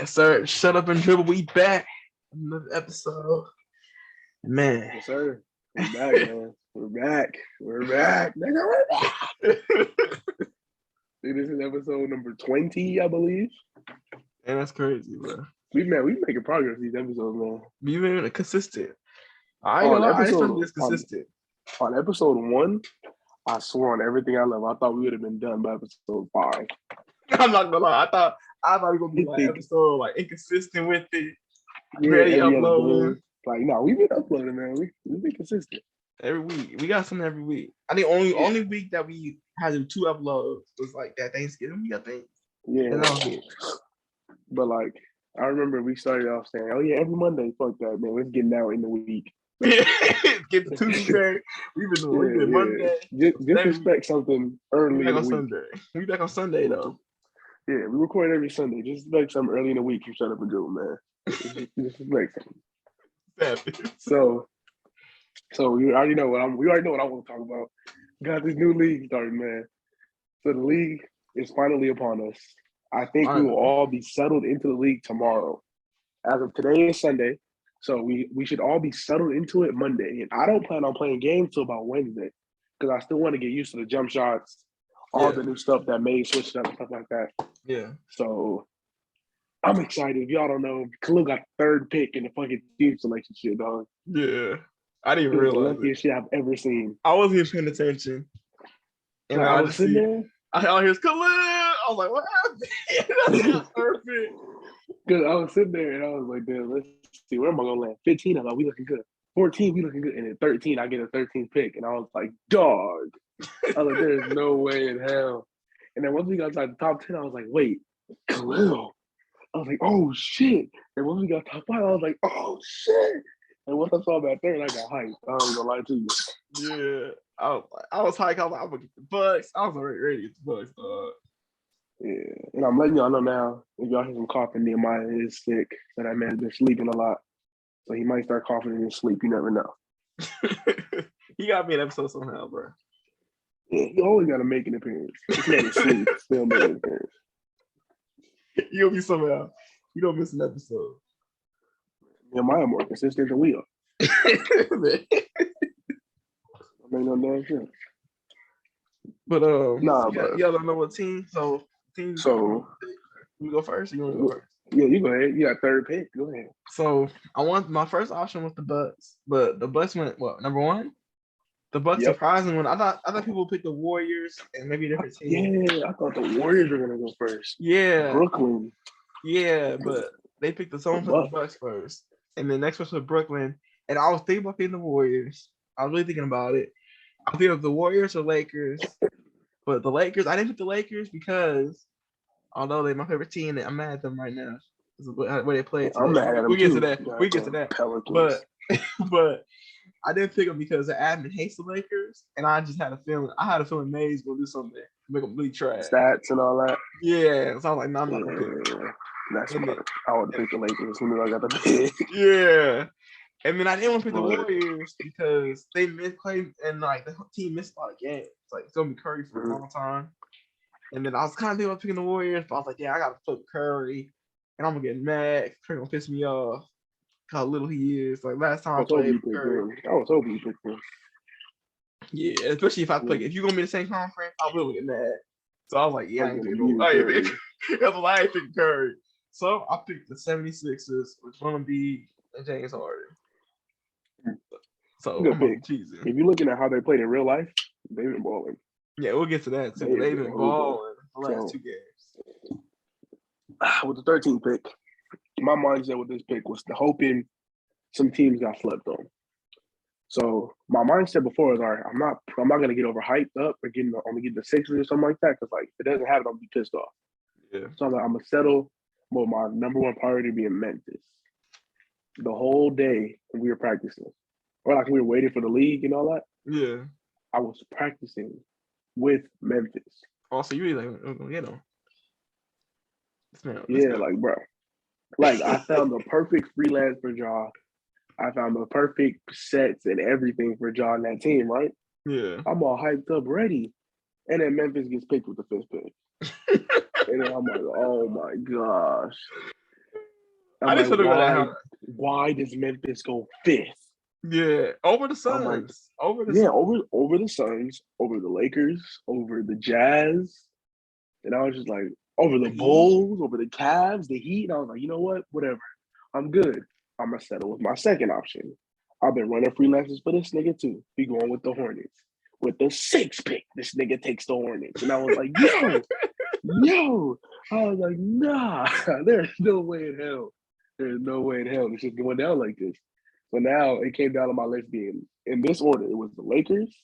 Yes, sir. Shut up and dribble. We back. Another episode. Man. Yes, sir. We're back, man. We're back. We're back. Nigga, we're back. This is episode number 20, I believe. And that's crazy, bro. We making progress these episodes, man. We made it consistent. I ain't gonna lie, I just want to be this consistent. On episode 1, I swore on everything I love. I thought we would have been done by episode 5. I'm not gonna lie. I thought we were gonna be like episode like inconsistent with it. Ready uploading. Like, no, we've been uploading, man. We've been consistent. Every week. We got something every week. I think only week that we had 2 uploads was like that Thanksgiving week, I think. Yeah. And that was it. But like, I remember we started off saying, "Oh yeah, every Monday, fuck that, man. Let's get now in the week." Get the Tuesday. We've been doing Monday. Just expect something early. We back on Sunday. We back on Sunday though. Yeah, we record every Sunday. Just expect something early in the week. You shut up and dribble, man. Just expect something. So we already know what I want to talk about. Got this new league started, man. So the league is finally upon us. I think we will all be settled into the league tomorrow. As of today is Sunday, so we should all be settled into it Monday. And I don't plan on playing games till about Wednesday because I still want to get used to the jump shots, all the new stuff that may switch up and stuff like that. Yeah. So I'm excited. If y'all don't know, Khalil got third pick in the fucking team selection shit, dog. Yeah. I didn't realize the luckiest shit I've ever seen. I wasn't even paying attention. And I was sitting there. I hear Khalil. I was like, what happened? That's perfect. Because I was sitting there and I was like, damn, let's see, where am I gonna land? 15, I thought we looking good. 14, we looking good. And then 13, I get a 13th pick. And I was like, dog. I was like, there's no way in hell. And then once we got inside the top 10, I was like, wait, Khalil. I was like, oh shit. And once we got top 5, I was like, oh shit. And once I saw that third, I got hyped. I don't gonna lie to you. Yeah. I was hyped. I was like, I'm gonna get the Bucks. I was already ready to get the Bucks, dog. Yeah. And I'm letting y'all know now, if y'all hear some coughing, Nehemiah is sick. So that man's been sleeping a lot. So he might start coughing in his sleep. You never know. He got me an episode somehow, bro. Yeah, he always got to make an appearance. It's not his sleep, still make an appearance. You'll be somehow. You don't miss an episode. Nehemiah more consistent than we are. I mean, no damn shit. But y'all don't know what team. So you go first. Or you want to go first? Yeah, you go ahead. You got third pick. Go ahead. So my first option was the Bucks, but the Bucks went number 1. The Bucks surprising one. I thought people would pick the Warriors and maybe a different team. Yeah, I thought the Warriors were gonna go first. Yeah, Brooklyn. Yeah, but they picked the Bucks first, and then next was Brooklyn. And I was thinking about picking the Warriors. I was really thinking about it. I think of the Warriors or Lakers, but the Lakers. I didn't pick the Lakers because although they're my favorite team, I'm mad at them right now. Where they play. I'm mad at them. We get to that. Pelicans. But I didn't pick them because the admin hates the Lakers, and I just had a feeling. I had a feeling Mays will do something to make them really trash. Stats and all that. Yeah, so I was like, no, I'm not gonna pick them. That's smart. I would pick the Lakers as soon as I got the pick. Yeah. And then I didn't want to pick the Warriors because they played and like the team missed a lot of games. Like it's gonna be Curry for a long time. And then I was kind of thinking about picking the Warriors, but I was like, yeah, I gotta flip Curry, and I'm gonna get mad. Curry gonna piss me off how little he is. Like last time I played Curry, I was hoping you picked him. Yeah, especially if I play. If you're gonna be in the same conference, I will get mad. So I was like, yeah, I ain't picking Curry. So I picked the 76ers with Embiid and James Harden. So I'm cheesy. If you're looking at how they played in real life, they've been balling. Yeah, we'll get to that too. They've been balling the last 2 games. With the 13th pick, my mindset with this pick was hoping some teams got slept on. So my mindset before was, all right, I'm not gonna get overhyped up or only get the Sixers or something like that, because like if it doesn't happen, I'll be pissed off. Yeah. So I'm gonna settle with my number 1 priority being Memphis. The whole day we were practicing, or like we were waiting for the league and all that. Yeah. I was practicing with Memphis. Also, you really like gonna get them. Yeah, like bro, like I found the perfect freelance for Ja. I found the perfect sets and everything for Ja and that team, right? Yeah. I'm all hyped up, ready, and then Memphis gets picked with the 5th pick. And then I'm like, oh my gosh. I just feel like why does Memphis go 5th? Yeah, over the Suns. Over the Suns, over the Lakers, over the Jazz. And I was just like, over the Bulls, over the Cavs, the Heat. And I was like, you know what? Whatever. I'm good. I'm going to settle with my second option. I've been running freelancers for this nigga too. Be going with the Hornets. With the 6th pick, this nigga takes the Hornets. And I was like, yo. I was like, nah, there's no way in hell. There's no way in hell it's just going down like this. So now it came down to my list being in this order. It was the Lakers,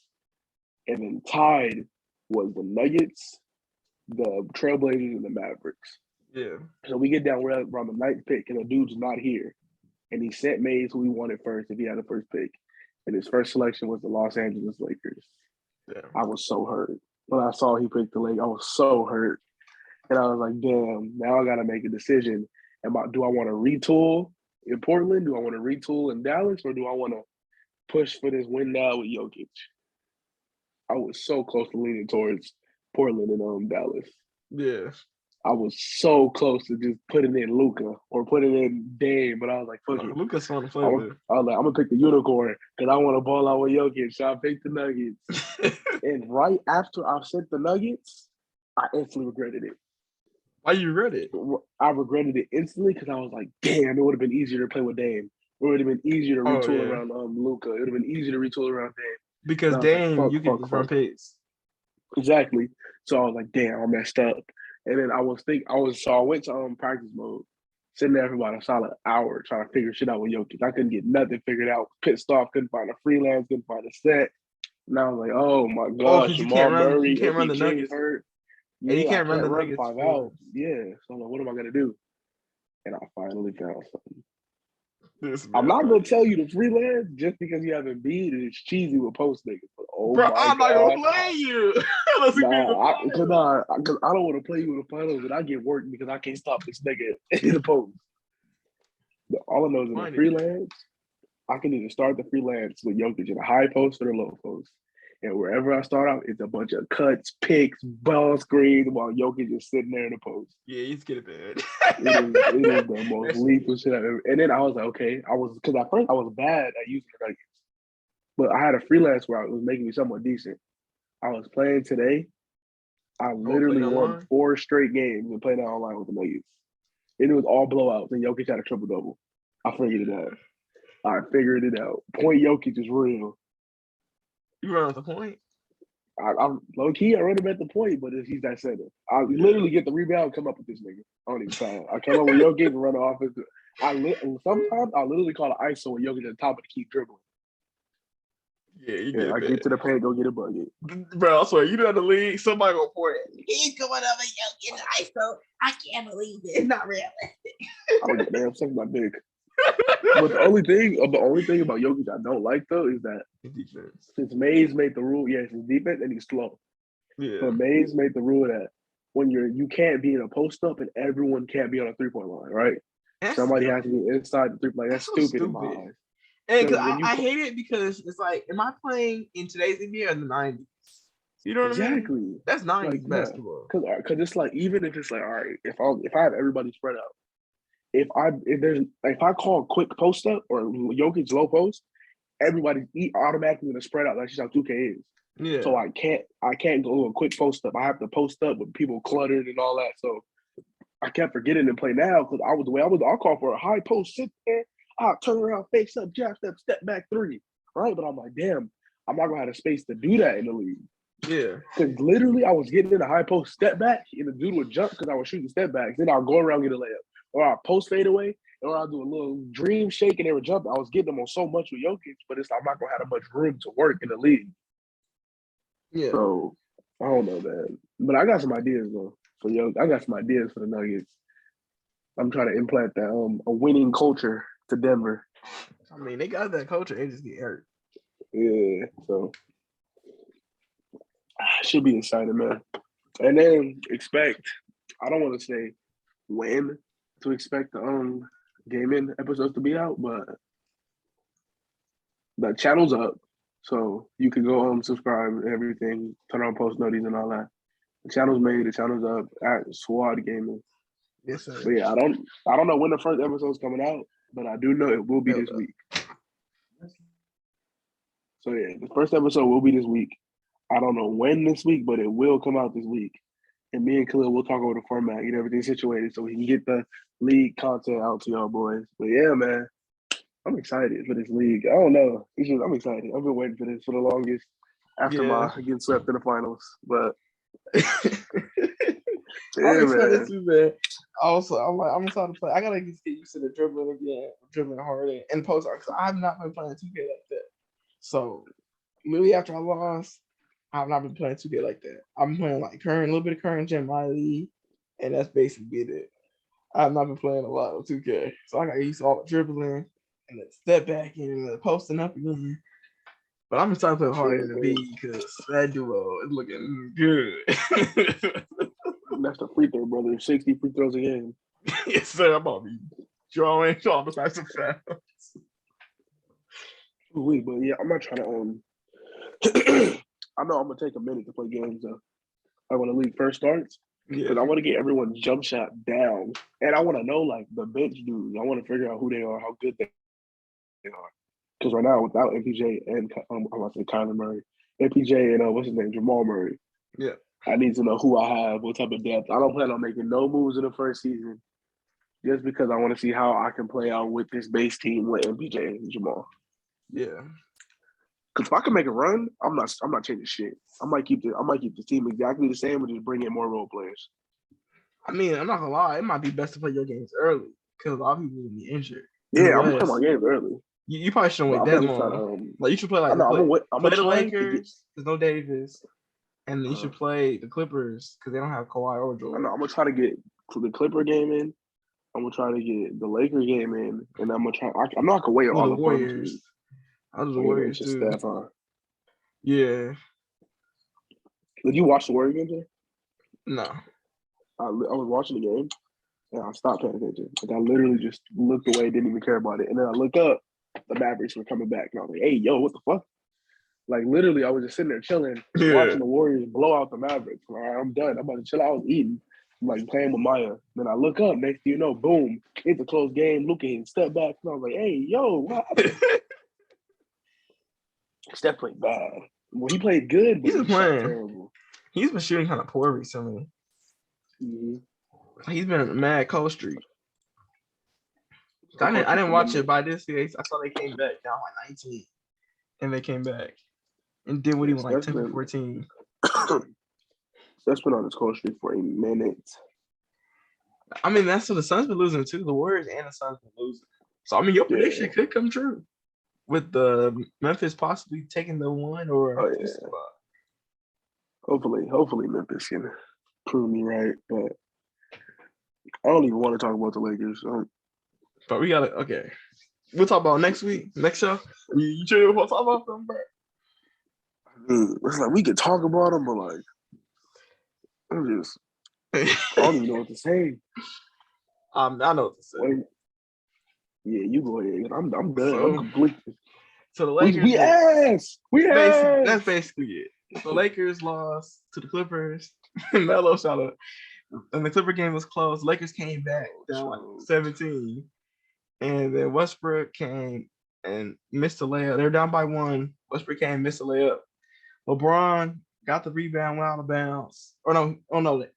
and then tied was the Nuggets, the Trailblazers, and the Mavericks. Yeah. So we get down around the 9th pick, and the dude's not here. And he sent Mays who he wanted first if he had the first pick. And his first selection was the Los Angeles Lakers. Yeah. I was so hurt. When I saw he picked the Lakers, I was so hurt. And I was like, damn, now I got to make a decision. Do I want to retool in Portland? Do I want to retool in Dallas? Or do I want to push for this win now with Jokic? I was so close to leaning towards Portland and Dallas. Yeah. I was so close to just putting in Luka or putting in Dame, but I was like, fuck it. Luka's fun to play with. I was like, I'm going to pick the unicorn because I want to ball out with Jokic. So I picked the Nuggets. And right after I sent the Nuggets, I instantly regretted it. Why you regret it? I regretted it instantly because I was like, damn, it would have been easier to play with Dame. It would have been easier to retool around Luka. It would have been easier to retool around Dame. Because Dame, like, you get the front picks. Exactly. So I was like, damn, I messed up. And then I went to practice mode, sitting there for about a solid hour trying to figure shit out with Jokic. I couldn't get nothing figured out. Pissed off, couldn't find a freelance, couldn't find a set. And I was like, oh my gosh, Jamal Murray, you can't run the Nuggets. Hurt. Yeah, and you can't run the Nuggets 5 out. Yeah. So I'm like, what am I gonna do? And I finally found something. I'm not gonna tell you to freelance just because you haven't beat it. It's cheesy with post niggas. But I'm not gonna play you. Because I don't want to play you in the finals, and I get worked because I can't stop this nigga in the post. But all I know is in the freelance, I can either start the freelance with Jokic in a high post or a low post. And wherever I start out, it's a bunch of cuts, picks, ball screens while Jokic is sitting there in the post. Yeah, he's getting bad. it is the most lethal shit I've ever. And then I was like, okay, because at first I was bad at using the Nuggets. But I had a freelance where it was making me somewhat decent. I was playing today. I literally won 4 straight games and playing online with the Nuggets. And it was all blowouts, and Jokic had a triple-double. I figured it out. Point Jokic is real. You run at the point? I'm low key. I run him at the point, but he's that center. I literally get the rebound and come up with this nigga. I don't even try. I come up with Jokic and run the offense. Sometimes I literally call an ISO with Jokic at the top and keep dribbling. Yeah, I get to the paint, go get a bucket. Bro, I swear, you know the league, somebody gonna point it. He's coming up and Jokic ISO. I can't believe it. It's not realistic. I don't damn suck my dick. But the only thing about Jokic I don't like though is that defense. Since Mays made the rule, it's his defense and he's slow. Yeah. But Mays made the rule that when you can't be in a post up and everyone can't be on a 3-point line, right? Somebody has to be inside the 3-point. That's stupid in my eyes. And I hate it because it's like, am I playing in today's NBA or the 90s? You know what I mean? Exactly. That's 90s basketball. Because it's like, even if it's like, all right, if I have everybody spread out, if I call a quick post up or Jokic low post, everybody automatically gonna spread out. That's just how 2K is. Yeah. So I can't go a quick post up. I have to post up with people cluttered and all that. So I kept forgetting to play now because I'll call for a high post, sit there, I'll turn around, face up, jab step, step back 3. Right? But I'm like, damn, I'm not gonna have the space to do that in the league. Yeah. Because literally I was getting in a high post step back and the dude would jump because I was shooting step backs. Then I'll go around and get a layup. Or I'll post fade away, or I'll do a little dream shake and they would jump. I was getting them on so much with Jokic, but I'm not gonna have that much room to work in the league. Yeah. So I don't know, man. But I got some ideas though for Jokic. I got some ideas for the Nuggets. I'm trying to implant that a winning culture to Denver. I mean, they got that culture, they just get hurt. Yeah, so should be exciting, man. And then I don't want to say when to expect the gaming episodes to be out, but the channel's up, so you can go subscribe and everything, turn on post notices and all that. The channel's made, the channel's up at Squad Gaming. Yes, sir. But yeah, I don't know when the first episode's coming out, but I do know it will be this week. So yeah, the first episode will be this week. I don't know when this week, but it will come out this week. And me and Khalil will talk over the format, get everything situated so we can get the league content out to y'all boys. But yeah, man, I'm excited for this league. I don't know. I'm excited. I've been waiting for this for the longest after my getting swept in the finals. But I'm excited too, man. Also, I'm excited to play. I gotta get used to the dribbling again, dribbling harder and post because I've not been playing 2K like that. So literally after I lost, I've not been playing 2K like that. I'm playing like current, a little bit of current gen my league, and that's basically it. I've not been playing a lot of 2K, so I got used to all the dribbling and the step back and the posting up again. But I'm excited to play harder in the B because that duo is looking good. That's the free throw, brother. 60 free throws a game. Yes, sir. I'm about to be drawing all the types of fouls. But yeah, I'm not trying to I know I'm gonna take a minute to play games though. When the league first starts, because I want to get everyone's jump shot down, and I want to know like the bench dudes. I want to figure out who they are, how good they are. Because right now, without MPJ and I'm about to say Kyler Murray, MPJ and what's his name, Jamal Murray. Yeah, I need to know who I have, what type of depth. I don't plan on making no moves in the first season, just because I want to see how I can play out with this base team with MPJ and Jamal. Yeah. Because if I can make a run, I'm not changing shit. I might keep the team exactly the same, but just bring in more role players. I mean, I'm not gonna lie, it might be best to play your games early because a lot of people will be injured. Yeah, I'm playing my games early. You probably shouldn't wait that long. Like you should play I'm play the Lakers. There's no Davis, and you should play the Clippers because they don't have Kawhi or George. I'm gonna try to get the Clipper game in. I'm gonna try to get the Laker game in, and I'm gonna try. I'm not gonna wait all the Warriors. I'll do the Warriors too. Yeah. Did you watch the Warriors game today? No. I was watching the game, and I stopped paying attention. Like I literally just looked away, didn't even care about it. And then I looked up, the Mavericks were coming back, and I was like, "Hey, yo, what the fuck?" Like literally, I was just sitting there chilling, watching the Warriors blow out the Mavericks. All right, I'm done. I'm about to chill out, eating. I'm like playing with Maya. Then I look up, next thing you know, boom, it's a close game. Luka hit step back, and I was like, "Hey, yo, what happened?" Steph played bad. Well, he played good, but he's playing terrible. He's been shooting kind of poor recently. Mm-hmm. He's been a mad cold streak. I didn't watch it, but I did see. I saw they came back down like 19, and they came back and did what he went like 10 for 14. That's been on his cold streak for a minute. I mean, that's what the Suns been losing too. The Warriors and the Suns been losing. So I mean, your prediction could come true with the Memphis possibly taking the 1 or 2 spot. Hopefully Memphis can prove me right, but I don't even want to talk about the Lakers. But we gotta we'll talk about next week, next show. You sure you want to talk about them, bro? I mean, it's like we could talk about them, but like I don't even know what to say. I know what to say. Wait. Yeah, you go ahead. I'm done. So, I'm complete. So the Lakers. That's basically it. The Lakers lost to the Clippers. Melo shot up. And the Clipper game was close. The Lakers came back down like 17. And then Westbrook came and missed the layup. They were down by 1. Westbrook came and missed the layup. LeBron got the rebound, went out of bounds.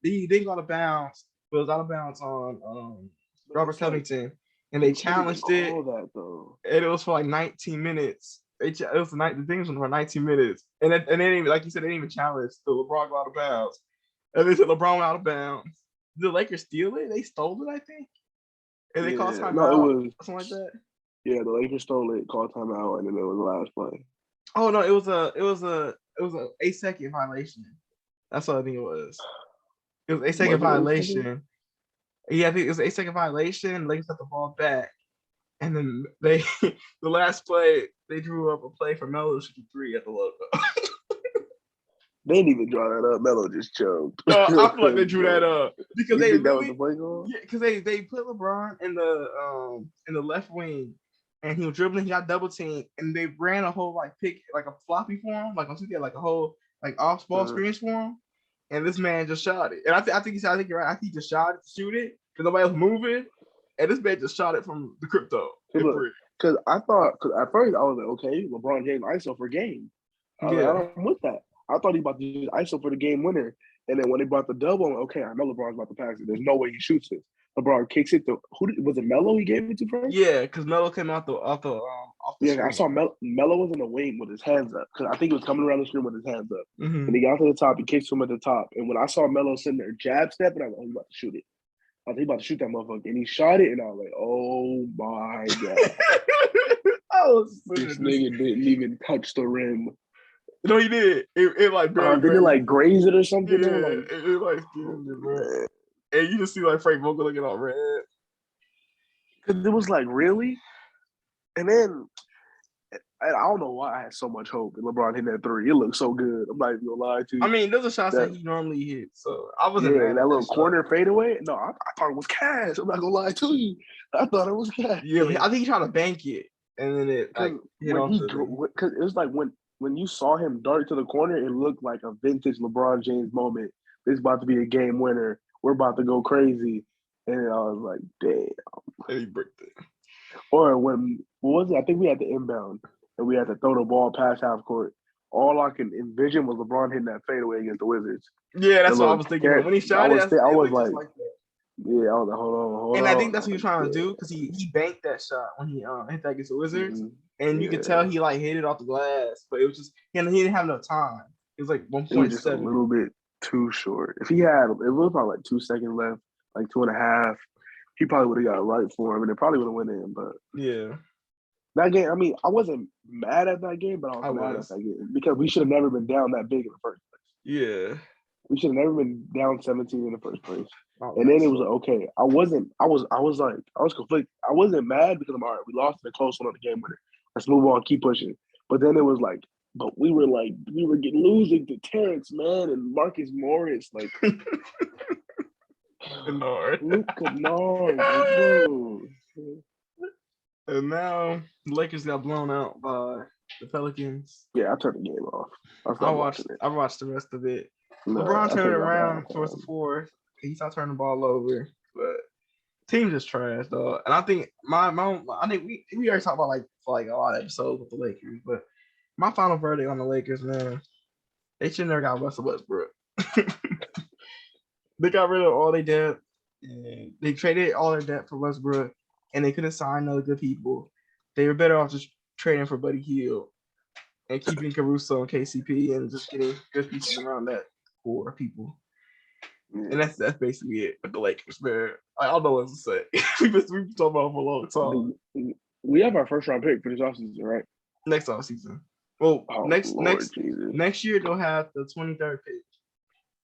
He didn't go out of bounds. But it was out of bounds on Robert Covington. And they challenged it. And it was for like 19 minutes. The thing was for 19 minutes. And they didn't even, like you said, they didn't even challenge the LeBron go out of bounds. And they said LeBron went out of bounds. Did the Lakers steal it? They stole it, I think. And they called timeout. No, it was something like that. Yeah, the Lakers stole it, called timeout, and then it was the last play. Oh no, it was a 8-second violation. That's what I think it was. It was 8-second violation. Yeah, I think it was 8-second violation. Lakers got the ball back, and then the last play they drew up a play for Melo to shoot 3 at the logo. They didn't even draw that up. Melo just choked. No, I feel like they drew that up because that was the play goal. Yeah, because they put LeBron in the left wing, and he was dribbling. He got double teamed, and they ran a whole pick a floppy for him, like on 2K, like a whole off ball screens for him. And this man just shot it. And I think you're right. I think he just shot it to shoot it, nobody else moving, and this man just shot it from the crypto. Because at first I was like, okay, LeBron James ISO for game. I was like, I'm with that. I thought he about to use ISO for the game winner. And then when they brought the double, I'm like, okay, I know LeBron's about to pass it. There's no way he shoots it. LeBron kicks it to was it Melo he gave it to first? Yeah, because Melo came off the yeah, screen. I saw Melo was in the wing with his hands up because I think he was coming around the screen with his hands up. Mm-hmm. And he got to the top, he kicks him at the top. And when I saw Melo sitting there jab stepping, I was like, oh, he's about to shoot it. I was like, he about to shoot that motherfucker. And he shot it, and I was like, oh my God. This nigga didn't even touch the rim. No, he did. It like barely. Did it like graze it or something? Yeah, it like skimmed it, bro. And you just see like Frank Vogel looking all red. Because it was like, really? And then I don't know why I had so much hope in LeBron hitting that three. It looked so good. I'm not even gonna lie to you. I mean, those are shots that he normally hits, so I wasn't mad. That little corner fadeaway. No, I thought it was cash. I'm not gonna lie to you. I thought it was cash. Yeah, I think he tried to bank it, and then it like hit off because it was like when you saw him dart to the corner, it looked like a vintage LeBron James moment. This is about to be a game winner. We're about to go crazy, and I was like, damn. And he bricked it. Or what was it? I think we had the inbound. And we had to throw the ball past half court. All I can envision was LeBron hitting that fadeaway against the Wizards. Yeah, that's what I was thinking. When he shot it, I was like yeah, I was like, hold on. And I think that's what he was trying to do because he banked that shot when he hit that against the Wizards. Mm-hmm. And you could tell he like hit it off the glass, but it was just he didn't have enough time. It was like 1.7. It was just a little bit too short. If he had, it was probably like 2 seconds left, like 2.5. He probably would have got it right for him, and it probably would have went in. But yeah. That game, I mean, I wasn't mad at that game, but I was mad at that game because we should have never been down that big in the first place. Yeah. We should have never been down 17 in the first place. And then it was like, okay. I was conflicted. I wasn't mad because I'm all right, we lost in a close one on the game winner. Let's move on, keep pushing. But then it was like, but we were losing to Terrence Mann and Marcus Morris. Like Luke Kennard, bro. And now the Lakers got blown out by the Pelicans. Yeah, I turned the game off. I watched the rest of it. LeBron turned it around towards the fourth. He started turning the ball over, but team just trash, though. And I think I think we already talked about for a lot of episodes with the Lakers, but my final verdict on the Lakers, man, they should never got Russell Westbrook. They got rid of all their debt. And they traded all their debt for Westbrook. And they could have signed other good people. They were better off just trading for Buddy Hield and keeping Caruso and KCP and just getting good pieces around that core people. Yeah. And that's basically it with the Lakers, man. I don't know what to say. We've been talking about it for a long time. We have our first round pick for this offseason, right? Next offseason. Well, next year they'll have the 23rd pick,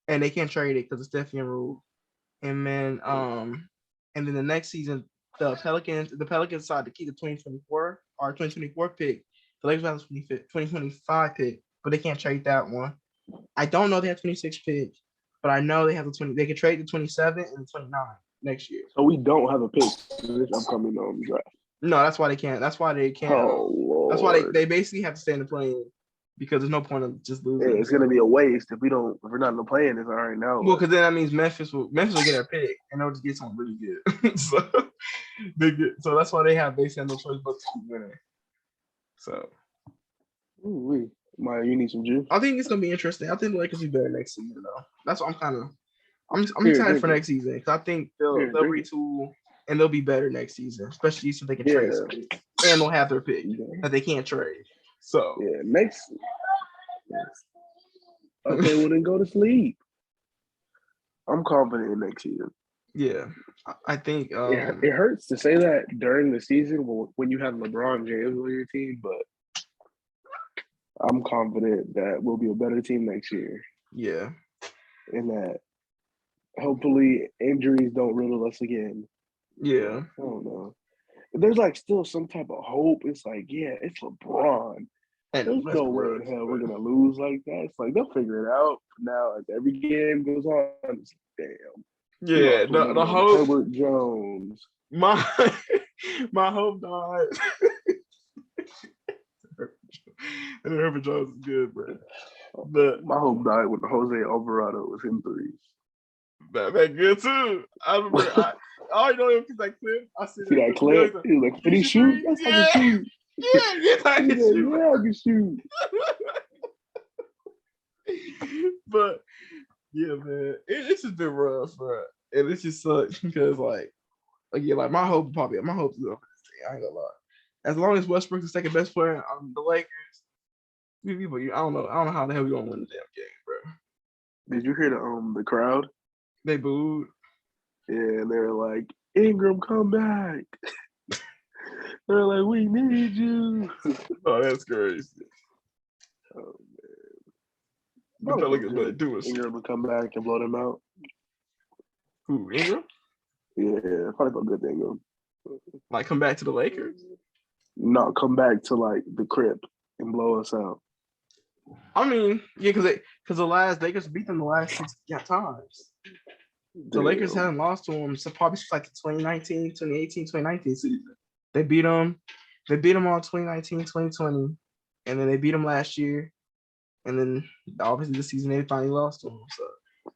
and they can't trade it because it's definitely a rule. And then the next season. The Pelicans decided to keep the 2024 or 2024 pick. The Lakers have the 2025 pick, but they can't trade that one. I don't know they have 26 pick, but I know they have the 20. They can trade the 27 and the 29 next year. So we don't have a pick in this upcoming draft. No, that's why they can't. That's why they can't. Oh Lord. That's why they basically have to stay in the play-in because there's no point of just losing. Yeah, it's gonna be a waste if we're not in the play-in. It's all right now. Well, because then that means Memphis will get their pick and they'll just get someone really good. So that's why they have no choice but to keep winning. So, Maya, you need some juice. I think it's gonna be interesting. I think the Lakers will be better next season, though. That's what I'm excited for next season because I think they'll retool and they'll be better next season, especially since they can trade something and they'll have their pick that they can't trade. So next. Okay, well then go to sleep. I'm confident in next season. Yeah, I think it hurts to say that during the season when you have LeBron James on your team, but I'm confident that we'll be a better team next year. Yeah, and that hopefully injuries don't riddle us again. Yeah, I don't know. There's still some type of hope. It's it's LeBron. And there's no way in hell we're gonna lose like that. It's they'll figure it out. Now, as every game goes on, it's damn. Yeah, the hope. Herbert Jones. My hope died. And Herbert Jones is good, bro. But my hope died when Jose Alvarado was in threes. Batman good too. I remember. I already know him because that clip. I see See that clip? He was like, "Can he shoot? Yes, I can shoot." Yeah, I can shoot. Yeah, I can shoot. But yeah, man, it's just been rough, bro, and it just sucks because like again, like my hope is up for this team. I ain't gonna lie. As long as Westbrook's the second best player on the Lakers, I don't know how the hell we gonna win the damn game, bro. Did you hear the crowd? They booed. Yeah, they're like, Ingram, come back. They're like, we need you. Oh, that's crazy. Oh man. But look at that doing Ingram will come back and blow them out. Who, Ingram? Yeah, probably felt good to Ingram. Like come back to the Lakers? No, come back to like the crib and blow us out. I mean, yeah, because the Lakers beat them the last 6 times. The Lakers hadn't lost to them so probably like the 2019, 2018, 2019 season. They beat them. They beat them all 2019, 2020, and then they beat them last year. And then obviously this season they finally lost to them. So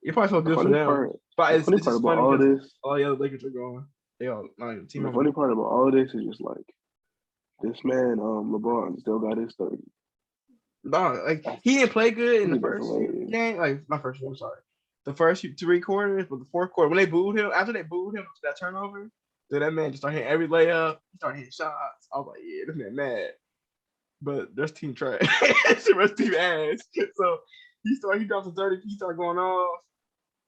it probably felt good for them. But it's just funny because all the other Lakers are going. They all not even team. The funny part about all of this is just like this man, LeBron, still got his 30. No, like he didn't play good in the first game. Like not first game, I'm sorry. The first 3 quarters, but the fourth quarter, when they booed him, after they booed him to that turnover, then that man just started hitting every layup. He started hitting shots. I was like, yeah, this man mad. But there's team trash. The rest team ass. So he dropped the 30, he started going off,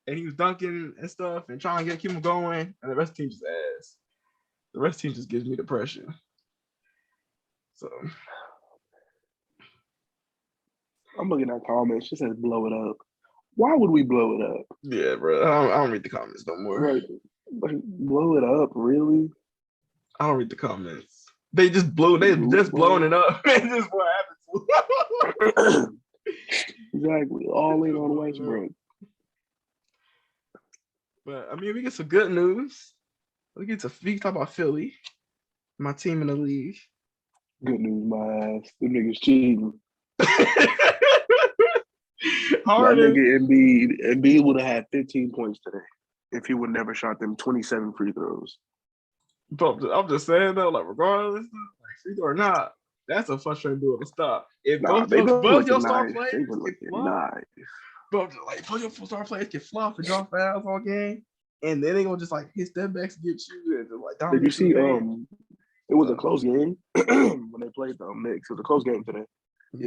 and he was dunking and stuff and trying to keep him going, and the rest team just ass. The rest team just gives me depression. So I'm looking at comments. She says blow it up. Why would we blow it up? Yeah, bro. I don't read the comments no more. Like blow it up, really? I don't read the comments. They just blowing it up. That's just what happens. Exactly. All in on Westbrook. But I mean, we get some good news. We can talk about Philly, my team in the league. Good news, my ass. Them niggas cheating. Harden. That nigga Embiid would have had 15 points today if he would never shot them 27 free throws. I'm just saying though, like regardless, like free throw or not, that's a frustrating duel to stop. If both your star players get flopped and draw fouls all game, and then they gonna just like hit step backs and get you and just like dominate. Did you see? It was a close game when they played the Knicks. It was a close game today,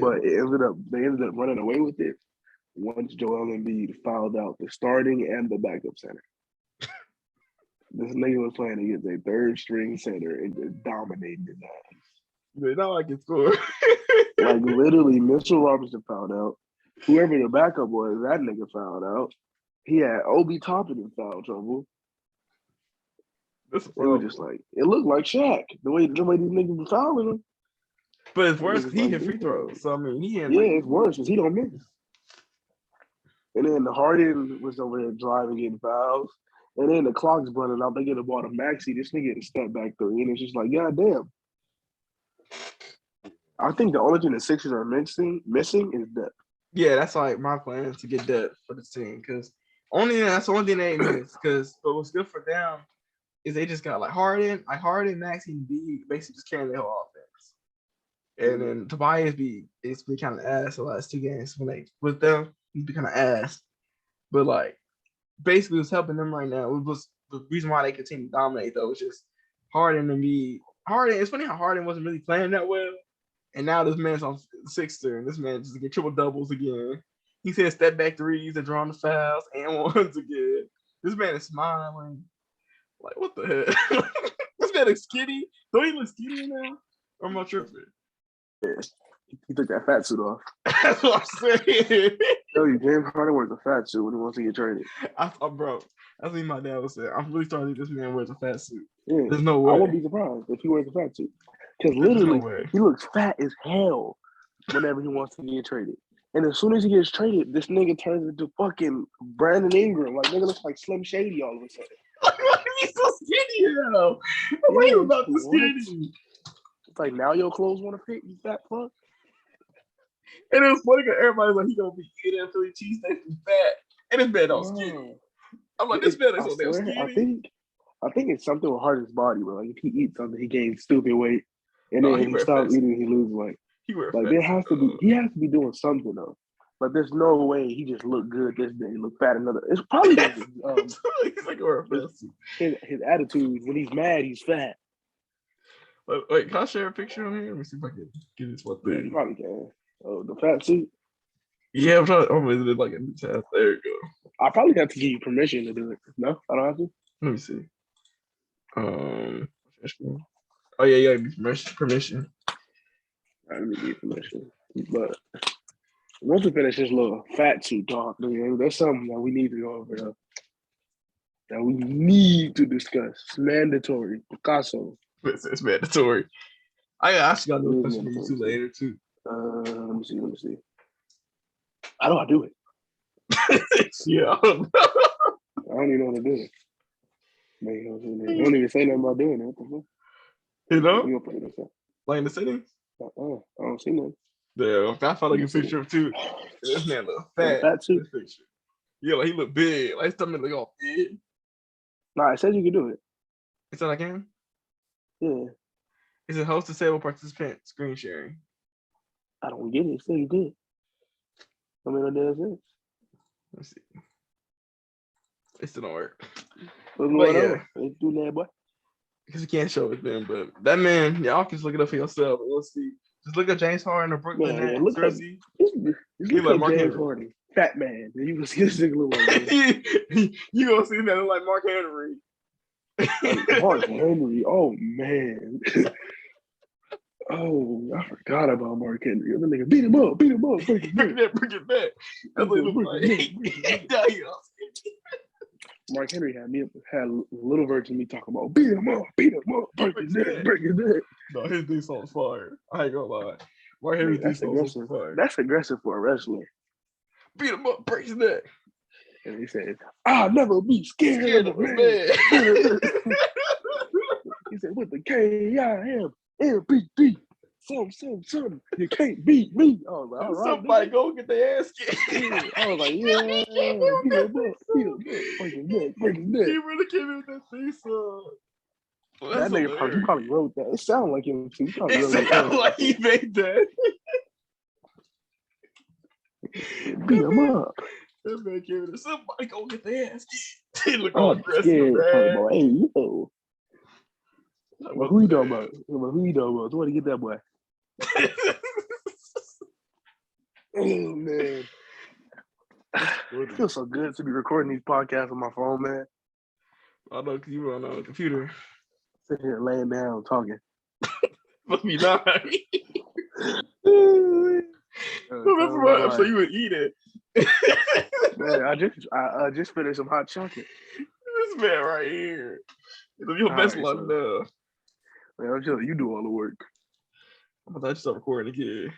but they ended up running away with it once Joel Embiid fouled out the starting and the backup center. This nigga was playing against a third string center and just dominated his ass. They know I can score. Like literally, Mitchell Robinson fouled out. Whoever the backup was, that nigga fouled out. He had Obi Toppin in foul trouble. It was just like it looked like Shaq the way these niggas were fouling him. But it's worse because he hit free throws. So I mean, it's worse because he don't miss. And then the Harden was over there driving, getting fouls. And then the clock's running out. They get the ball to Maxey. This nigga get a step back 3. And it's just like, God damn. I think the only thing the Sixers are missing is depth. Yeah, that's like my plan is to get depth for this team. Because that's the only thing they miss. But what's good for them is they just got like Harden, Maxey, and B basically just carrying their whole offense. And then Tobias it's been kind of ass the last 2 games with them. He's been kind of ass. But like, basically what's helping them right now was the reason why they continue to dominate though, was just Harden and me. Harden, it's funny how Harden wasn't really playing that well. And now this man's on Sixer and this man just get triple doubles again. He's hitting step back 3s and drawing the fouls and 1s again. This man is smiling. Like, what the hell? This man is skinny. Don't he look skinny now? Or am I tripping? Yeah. He took that fat suit off. That's what I'm saying. Tell you, James Harden wears a fat suit when he wants to get traded. Bro, that's what my dad was saying. I'm really starting to think this man wears a fat suit. Yeah. There's no way. I won't be surprised if he wears a fat suit. Because literally, he looks fat as hell whenever he wants to get traded. And as soon as he gets traded, this nigga turns into fucking Brandon Ingram. Like, nigga looks like Slim Shady all of a sudden. He's so skinny now. Why you about the skinny? It's like, now your clothes want to fit, you fat fuck? And it was funny because everybody's like, he gonna be eating Philly cheesesteak and fat. And this man don't skinny. I'm like, this man is so damn swear, skinny. I think it's something with Harden's body, bro. Like if he eats something, he gains stupid weight, and then he stops eating, he loses weight. Like there has to be, he has to be doing something though. But there's no way he just looked good this day, look fat another. It's probably he's like his attitude when he's mad, he's fat. Wait, can I share a picture on here? Let me see if I can get this one thing. You probably can. Oh, the fat suit. Yeah, I'm trying. I'm gonna like a new task. There you go. I probably have to give you permission to do it. No, I don't have to. Let me see. Oh yeah, permission. I need to get permission. But once we finish this little fat suit talk, there's something that we need to go over though. That we need to discuss. It's mandatory. Picasso. It's mandatory. I actually got no question for you too later too. Let me see. How do I do it? Yeah, I don't even know how to do it. Man, you don't even say nothing about doing it. What the fuck? You know? You gonna put this up? Like in the settings? I don't see nothing. Yeah, I found like a picture of too. This man look fat suit. Picture. Yeah, like he look big. Like his stomach look all big. Nah, it says you can do it. It said I can? Yeah. Is it host disabled participant screen sharing? I don't get it. It says you good. I mean, it does this. Let's see. It still don't work. But yeah, let's do that, boy. Because you can't show it then, but that man, y'all can just look it up for yourself. Let's see. Just look at James Harden or Brooklyn Nets. Jersey. Look like James Harden. Fat man. You can see this nigga look like you gonna see that look like Mark Henry. Mark Henry. Oh man. Oh, I forgot about Mark Henry. The nigga beat him up, break it back. That's what he look like. Mark Henry had little version of me talking about beat him up, break his neck. No, his D song's fire. I ain't gonna lie. Mark Henry's D song's fire. That's aggressive for a wrestler. Beat him up, break his neck. And he said, "I'll never be scared of a man." He said, "With the KIM, something, you can't beat me." I was like, all right, somebody go get their ass kicked. I was like, yeah, beat him up, break his neck. He really came in with that theme song. That nigga probably wrote that. It sounded like him too. It sounded like he made that. Beat him up. That man came in. Somebody go get their ass kicked. He look all aggressive, man. Hey, yo. But who you talking about? Somebody get that boy. Oh man, it feels so good to be recording these podcasts on my phone, man. I know because you were on a computer. Sitting here laying down talking. Fuck me not. So you would eat it. Man, I just finished some hot chocolate. This man right here. Your best luck now. Man, I'm telling you, do all the work. I'm about to start recording again.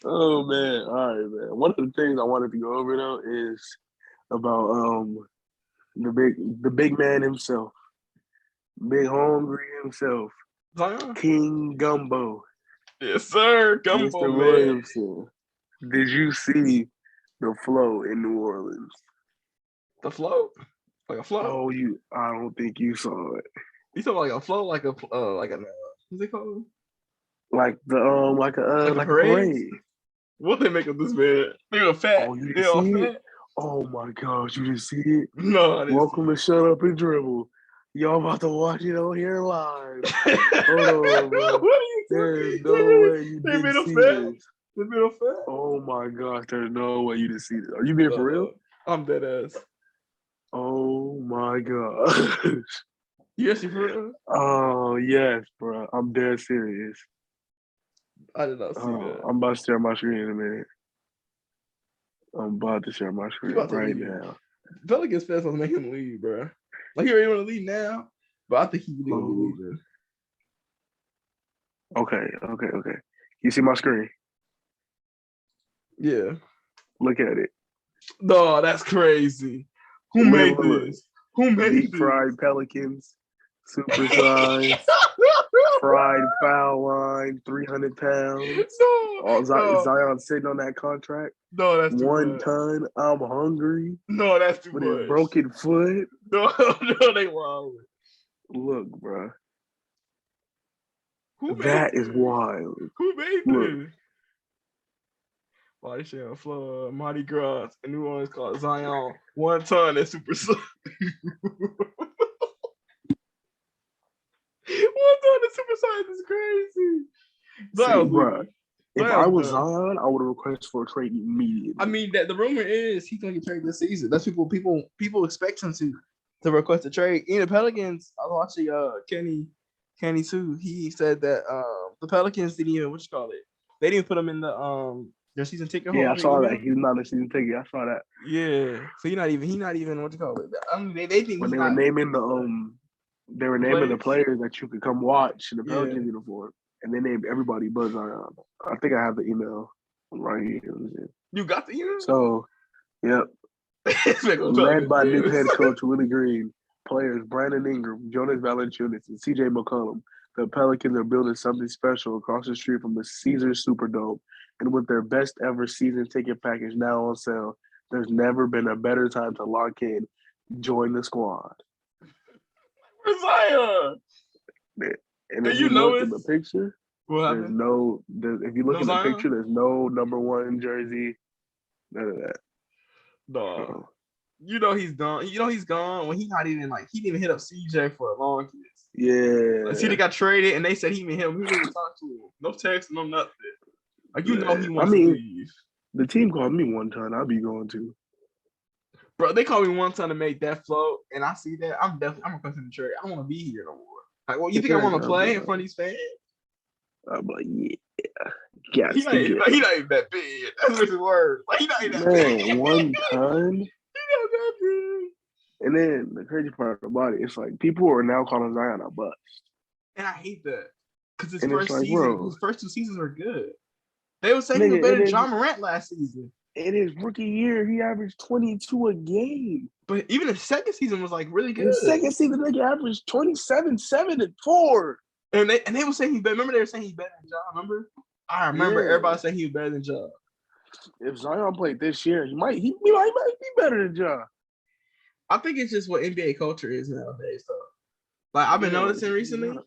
Oh man, all right, man. One of the things I wanted to go over though is about the big man himself, big hungry himself, King Gumbo. Yes, sir, Gumbo Mr. Williamson. Did you see the flow in New Orleans? The flow? Like a flow? Oh, I don't think you saw it. You talking like a flow, like a what's it called? Like a parade. What they make of this man? They were fat. Oh, you didn't see it? Oh my gosh, you didn't see it? No, I didn't. Welcome to Shut Up and Dribble. Y'all about to watch it on here live. Hold on, bro. What are you There's no way you didn't see this. They made a fat. Oh my gosh, there's no way you didn't see this. Are you being for real? I'm dead ass. Oh my gosh. Yes, you for real? Oh yes, bro. I'm dead serious. I did not see that. I'm about to share my screen in a minute. I'm about to share my screen right now. Pelicans fans will make him leave, bro. Like he already want to leave now, but I think he really gonna be leaving. Okay. You see my screen? Yeah. Look at it. No, that's crazy. Who made this? Who made Deep fried Pelicans, super size, fried foul line, 300 pounds. No. Zion sitting on that contract. No, that's too One much. ton. I'm hungry. No, that's too with much. his broken foot. No, they wild. Look, bro. That is wild. Who made Look. this? Body shell, flood, Mardi Gras, a new one is called Zion. 1 ton that's super slow. 1 ton that's super size is crazy. See, bro. If I was done. Zion, I would request for a trade immediately. I mean, that the rumor is he's gonna get traded this season. That's people expect him to request a trade. In the Pelicans, I was watching Kenny too. He said that the Pelicans didn't even they didn't put him in the their season ticket holder. Yeah, I saw that. He's not a season ticket. I saw that. Yeah, so he not even what you call it. I mean, they think when they were naming the players that you could come watch in the Pelicans uniform, and they named everybody but Zion. I think I have the email right here. You got the email? So, yep. Led by new head coach Willie Green, players Brandon Ingram, Jonas Valanciunas, and C.J. McCollum. The Pelicans are building something special across the street from the Caesars Superdome, and with their best ever season ticket package now on sale, there's never been a better time to lock in. Join the squad. Where's Zion? And if you look at the picture, if you look at the picture, there's no number 1 jersey, none of that. No. You know he's gone. You know he's gone when he didn't even hit up CJ for a long kiss. Yeah. Like, CJ got traded and they said he didn't even talk to him. No text, no nothing. Like he wants to leave. The team called me 1 ton. I'll be going to. Bro, they called me 1 ton to make that float, and I see that. I'm gonna consider the trade. I don't want to be here no more. Like, well, you think I want to play in front of these fans? I'm like, yeah. He not even that big. That's his word. Like, he not even that big. 1 ton. He not that big. And then the crazy part about it, it's like people are now calling Zion a bust. And I hate that because his first 2 seasons were good. They were saying he was better than John Morant last season. In his rookie year, he averaged 22 a game. But even his second season was really good. His second season, he averaged 27, 7, and 4. And they were saying remember they were saying he's better than Ja, remember? I remember everybody saying he was better than Ja. If Zion played this year, he might be better than Ja. I think it's just what NBA culture is nowadays, though. Like I've been noticing recently.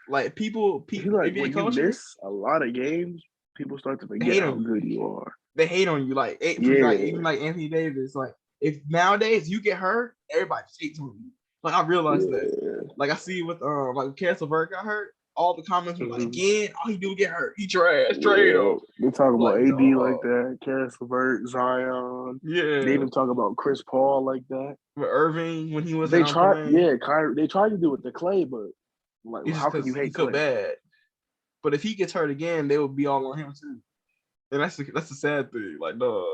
Like people NBA when culture, you miss a lot of games, people start to forget how good you are. They hate on you. Even like Anthony Davis. Like if nowadays you get hurt, everybody hates on you. Like I realized that. Like I see with like Cancel Bird got hurt. All the comments were like, again, all he do is get hurt. He trash. Trade him. They talk about AD like that. Cancel Bird, Zion. Yeah. They even talk about Chris Paul like that. With Irving when he was. They tried. Yeah, Kyrie. They tried to do it to Clay, but like, how can you hate Clay? Bad. But if he gets hurt again, they will be all on him too. And that's the sad thing. Like, dog.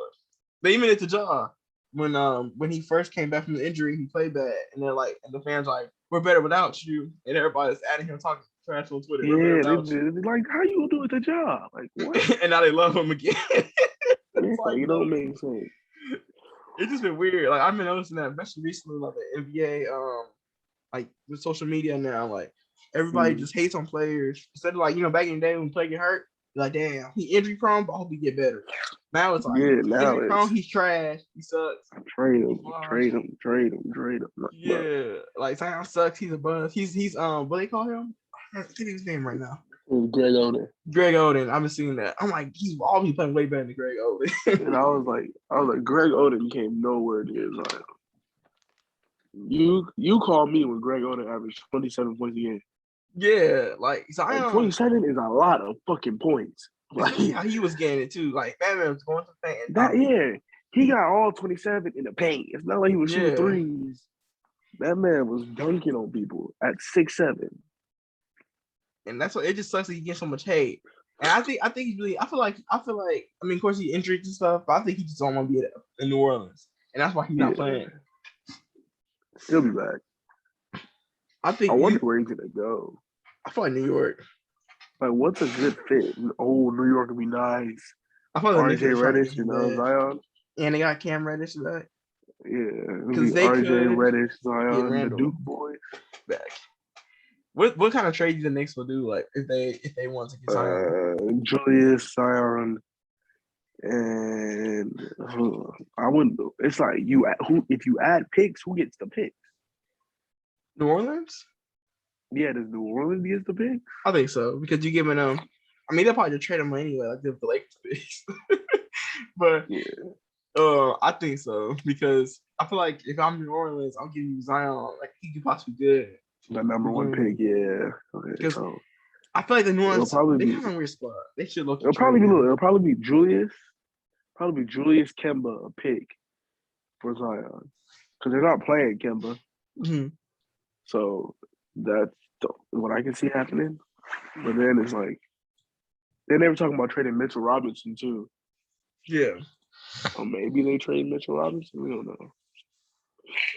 They even did to Ja. When he first came back from the injury, he played bad. And they're like, and the fans are like, we're better without you. And everybody's adding him talking trash on Twitter. Yeah, they're like, how you gonna do it to Ja? Like, what? And now they love him again. You don't make sense. It's just been weird. Like I've been noticing that, especially recently, like the NBA, like with social media now, like everybody just hates on players. Instead of back in the day when players get hurt, like, damn, he injury prone, but I hope he get better. Now it's like, injury prone, he's trash. He sucks. Trade him. Yeah, like Zion sucks. He's a bust. He's what they call him? I can't think of his name right now. Greg Oden. Greg Oden. I've been seeing that. I'm like, he's always playing way better than Greg Oden. And I was like, Greg Oden came nowhere near Zion. You call me when Greg Oden averaged 27 points a game. Yeah, like Zion. 27 is a lot of fucking points. Like how he was getting it too. Like Batman was going to the paint. He got all 27 in the paint. It's not like he was shooting threes. That man was dunking on people at 6'7". And that's what it just sucks that he gets so much hate. And I think he's really. I feel like. I mean, of course, he injured and stuff, but I think he just don't want to be in New Orleans, and that's why he's not playing. He'll be back. I wonder where he's gonna go. I feel like New York. Like, what's a good fit? Oh, New York would be nice. I feel like RJ Reddish, Zion. And they got Cam Reddish back. Yeah, because RJ Reddish, Zion, the Duke boys back. What kind of trade do the Knicks will do? Like if they want to get Zion? Julius, Zion, And I wouldn't. It's like if you add picks, who gets the picks? New Orleans? Yeah, does New Orleans get the picks? I think so because you giving them. I mean, they'll probably just trade them anyway, like the Lakers picks. But yeah, I think so because I feel like if I'm New Orleans, I'll give you Zion. Like he could possibly good. the number one pick. Yeah, okay, so I feel like the New Orleans they be, have a weird spot. They should look. It'll probably be Julius. Probably Julius Kemba a pick for Zion because they're not playing Kemba. Mm-hmm. So that's what I can see happening. But then it's like they never talking about trading Mitchell Robinson too. Yeah. Or maybe they trade Mitchell Robinson. We don't know.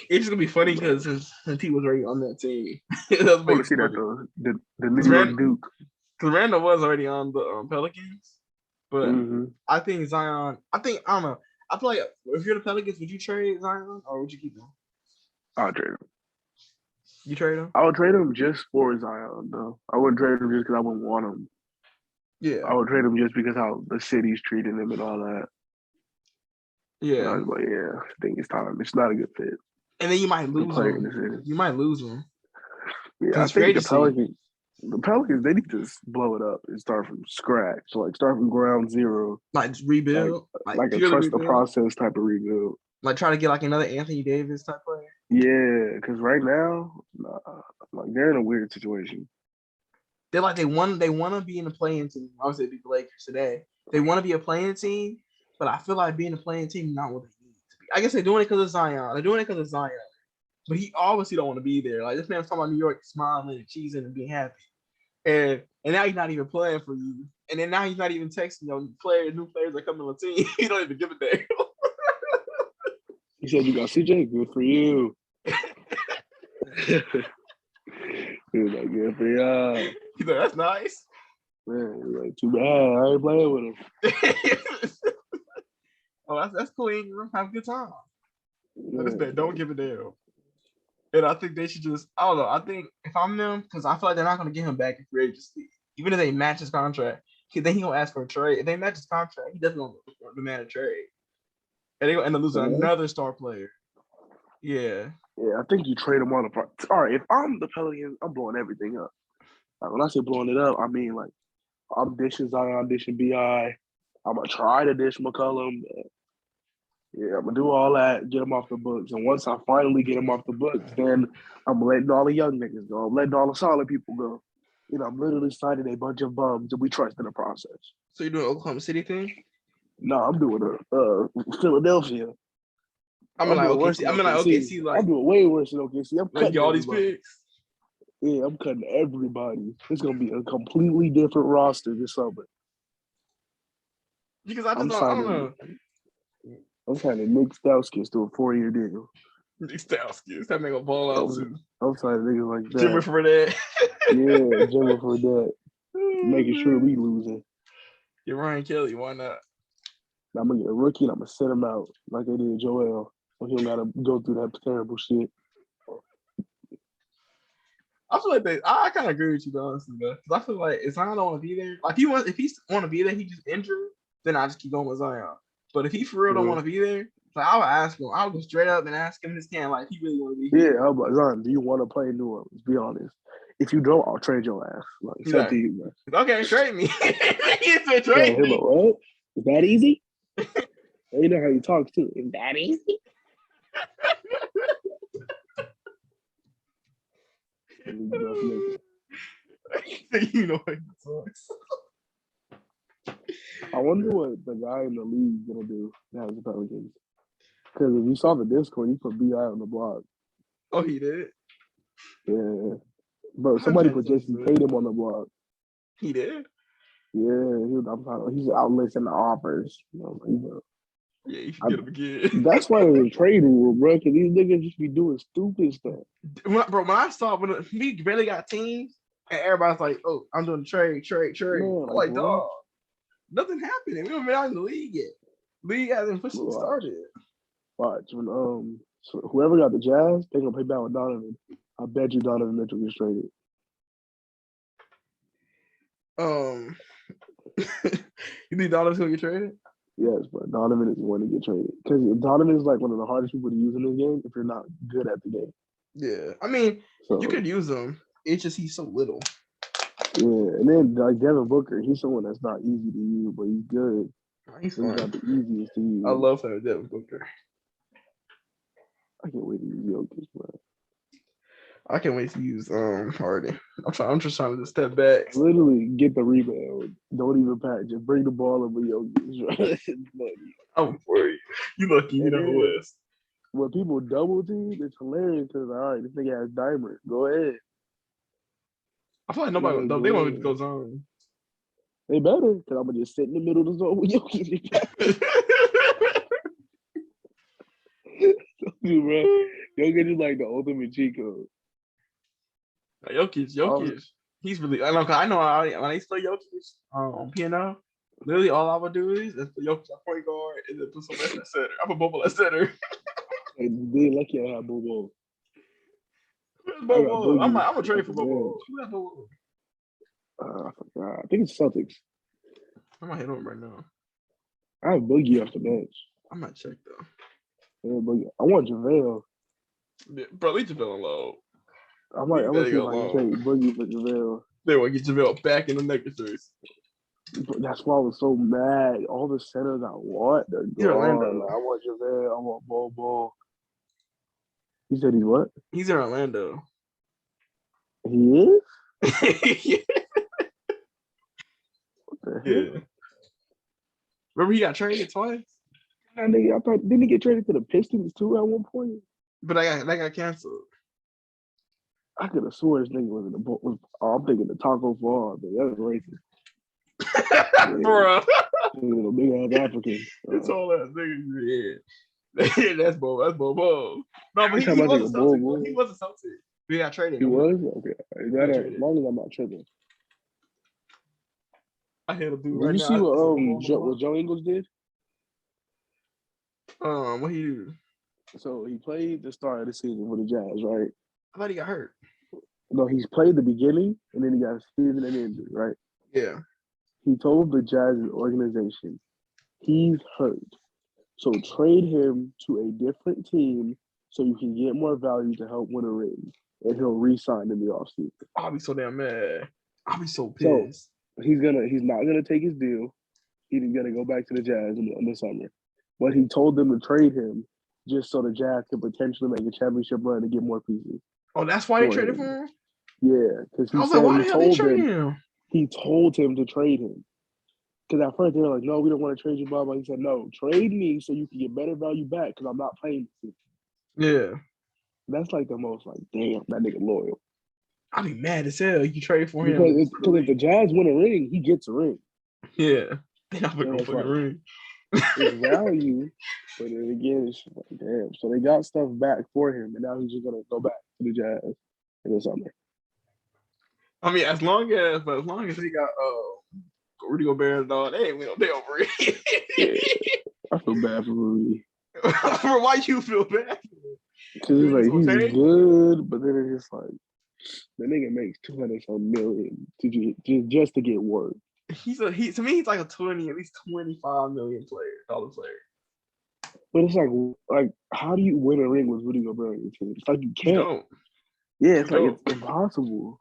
It's just gonna be funny because since he was already on that team. I want to see that though. The New York Duke. Because Randall was already on the Pelicans, but I think Zion. I don't know. I feel like if you're the Pelicans, would you trade Zion or would you keep him? I'll trade him. You trade him? I would trade him just for Zion though. I wouldn't trade him just because I wouldn't want him. Yeah. I would trade him just because how the city's treating him and all that. Yeah. And I was like, yeah, I think it's time. It's not a good fit. And then you might lose him. You might lose him. Yeah, I think the Pelicans, they need to blow it up and start from scratch. So like start from ground zero. Like rebuild. Like a trust the process type of rebuild. Like try to get like another Anthony Davis type player. Yeah, because right now, like they're in a weird situation. They want to be in a playing team. Obviously, it'd be the Lakers today. They want to be a playing team, but I feel like being a playing team is not what they need to be. I guess they're doing it because of Zion. They're doing it because of Zion. But he obviously don't want to be there. Like this man's talking about New York smiling and cheesing and being happy. And now he's not even playing for you. And then now he's not even texting new players are coming on the team. He don't even give a damn. He said you got CJ, good for you. He was like, good for y'all. He's like, that's nice. Man, he's like, too bad. I ain't playing with him. Oh, that's cool, Ingram. Have a good time. Yeah. This man don't give a damn. And I think they should just, I don't know. I think if I'm them, because I feel like they're not going to get him back in free agency. Even if they match his contract, then he going to ask for a trade. If they match his contract, he doesn't want to demand a trade. And they're going to end up losing another star player. Yeah. Yeah, I think you trade him on the all right, if I'm the Pelicans, I'm blowing everything up. Like, when I say blowing it up, I mean like I'm dishing Zion, I'm dishing BI. I'm going to try to dish McCollum. Yeah, I'm going to do all that, get him off the books. And once I finally get him off the books, then I'm letting all the young niggas go. I'm letting all the solid people go. You know, I'm literally signing a bunch of bums that we trust in the process. So you're doing Oklahoma City thing? No, I'm doing Philadelphia. I'm like OKC. I'm doing way worse than OKC. I'm cutting all these picks. Yeah, I'm cutting everybody. It's going to be a completely different roster this summer. Because I don't know. I'm signing Nick Stauskas to a 4-year deal. Nick Stauskas. That man gonna ball out too. I'm signing niggas like that. Jimmer for that. Yeah, Jimmer for that. Making sure we losing. You're Ryan Kelly. Why not? I'm going to get a rookie and I'm going to sit him out like they did Joel. So he don't got to go through that terrible shit. I feel like I kind of agree with you, honestly, though. Because I feel like if Zion don't want to be there, like if he want to be there, he just injured, then I just keep going with Zion. But if he for real don't want to be there, like I would ask him. I would go straight up and ask him this can like he really want to be here. Yeah, how about Zion? Do you want to play in New Orleans? Be honest. If you don't, I'll trade your ass. Like, it's up to you, man. Okay, trade me. He said trade me. What? Is that easy? You know how you talk too. Is that easy? You know how he talks. I wonder what the guy in the league is gonna do now as the Pelicans. Because if you saw the Discord, he put BI on the block. Oh, he did? Yeah. Bro, somebody put Jason Tatum on the block. He did? Yeah, he's out listing the offers. Yeah, you should get him again. That's why there's a trade rule, bro, because these niggas just be doing stupid stuff. When I saw when we barely got teams, and everybody's like, "Oh, I'm doing trade." Man, I'm like, dog, nothing happening. We haven't been out in the league yet. League hasn't officially started. Watch when so whoever got the Jazz, they're gonna play back with Donovan. I bet you Donovan Mitchell gets traded. You think Donovan's gonna get traded? Yes, but Donovan is one to get traded because Donovan is like one of the hardest people to use in this game if you're not good at the game. Yeah, I mean, So you could use him. It's just he's so little. yeah, and then like Devin Booker, he's someone that's not easy to use, but he's good. He's He's fun. not the easiest to use. I love him, Devin Booker. I can't wait to use Jokic, bro. I can't wait to use Harden. I'm just trying to step back. Literally get the rebound. Don't even pass. Just bring the ball over Jokic. I'm worried. You lucky you know the West. When people double team, it's hilarious because all right, this nigga has dimer. Go ahead. I feel like nobody they want to go zone. They better because I'm gonna just sit in the middle of the zone with Jokic. Dude, bro, Jokic is like the ultimate cheat code. Jokic, he's really. I know when I used to play Jokic on piano. Literally, all I would do is put Jokic at point guard and then put somebody at center. I put Bobo at center. And being lucky I have Bobo. Bobo. I'm gonna trade for Bobo. Who got Bobo? I forgot. I think it's Celtics. I'm gonna hit him right now. I have Boogie off the bench. I might check though. Yeah, I want JaVale. Yeah, bro, leave JaVale alone. I'm see if I can trade Boogie for JaVale. They want to get JaVale back in the Lakers. That's why I was so mad. All the centers I want, they're gone. Like, I want JaVale. I want Bobo. He said he's what? He's in Orlando. He is? Yeah. What the heck? Yeah. Remember he got traded twice? I thought didn't he get traded to the Pistons too at one point? But that got canceled. I could have sworn this nigga was in the I'm thinking the Taco Fall, but that was racist. Bro. A big ass African. It's all that nigga. Yeah. That's Bobo. No, but he was a Celtic. He was a Celtic. We got traded. He was? Okay. As long as I'm not tripping. I hit a dude right now. Did you see what Joe Ingles did? What he do? So he played the start of the season for the Jazz, right? I thought he got hurt. No, he's played the beginning and then he got a season and injury, right? Yeah. He told the Jazz organization, he's hurt. So trade him to a different team so you can get more value to help win a ring. And he'll re-sign in the offseason. I'll be so damn mad. I'll be so pissed. So he's not gonna take his deal. He's gonna go back to the Jazz in the summer. But he told them to trade him just so the Jazz could potentially make a championship run and get more pieces. Oh, that's why they traded for him? Yeah, because he told him to trade him. Because at first they were like, no, we don't want to trade you, blah, blah. He said, no, trade me so you can get better value back because I'm not playing this season. Yeah. That's like the most like, damn, that nigga loyal. I'd be mad as hell. You trade for him. Because if the Jazz win a ring, he gets a ring. Yeah. They're not going to win a ring. It's value, but then again, it's like, damn. So they got stuff back for him, and now he's just going to go back to the Jazz in the summer. I mean, as long as he got Rudy Gobert and all, they ain't win no damn ring. I feel bad for Rudy. Why you feel bad? Because it's like he's good, but then it's just like the nigga makes $200 million just to get work. To me he's like a at least $25 million dollar player. But it's like how do you win a ring with Rudy Gobert on your team? It's like you can't. You don't. Yeah, it's it's impossible.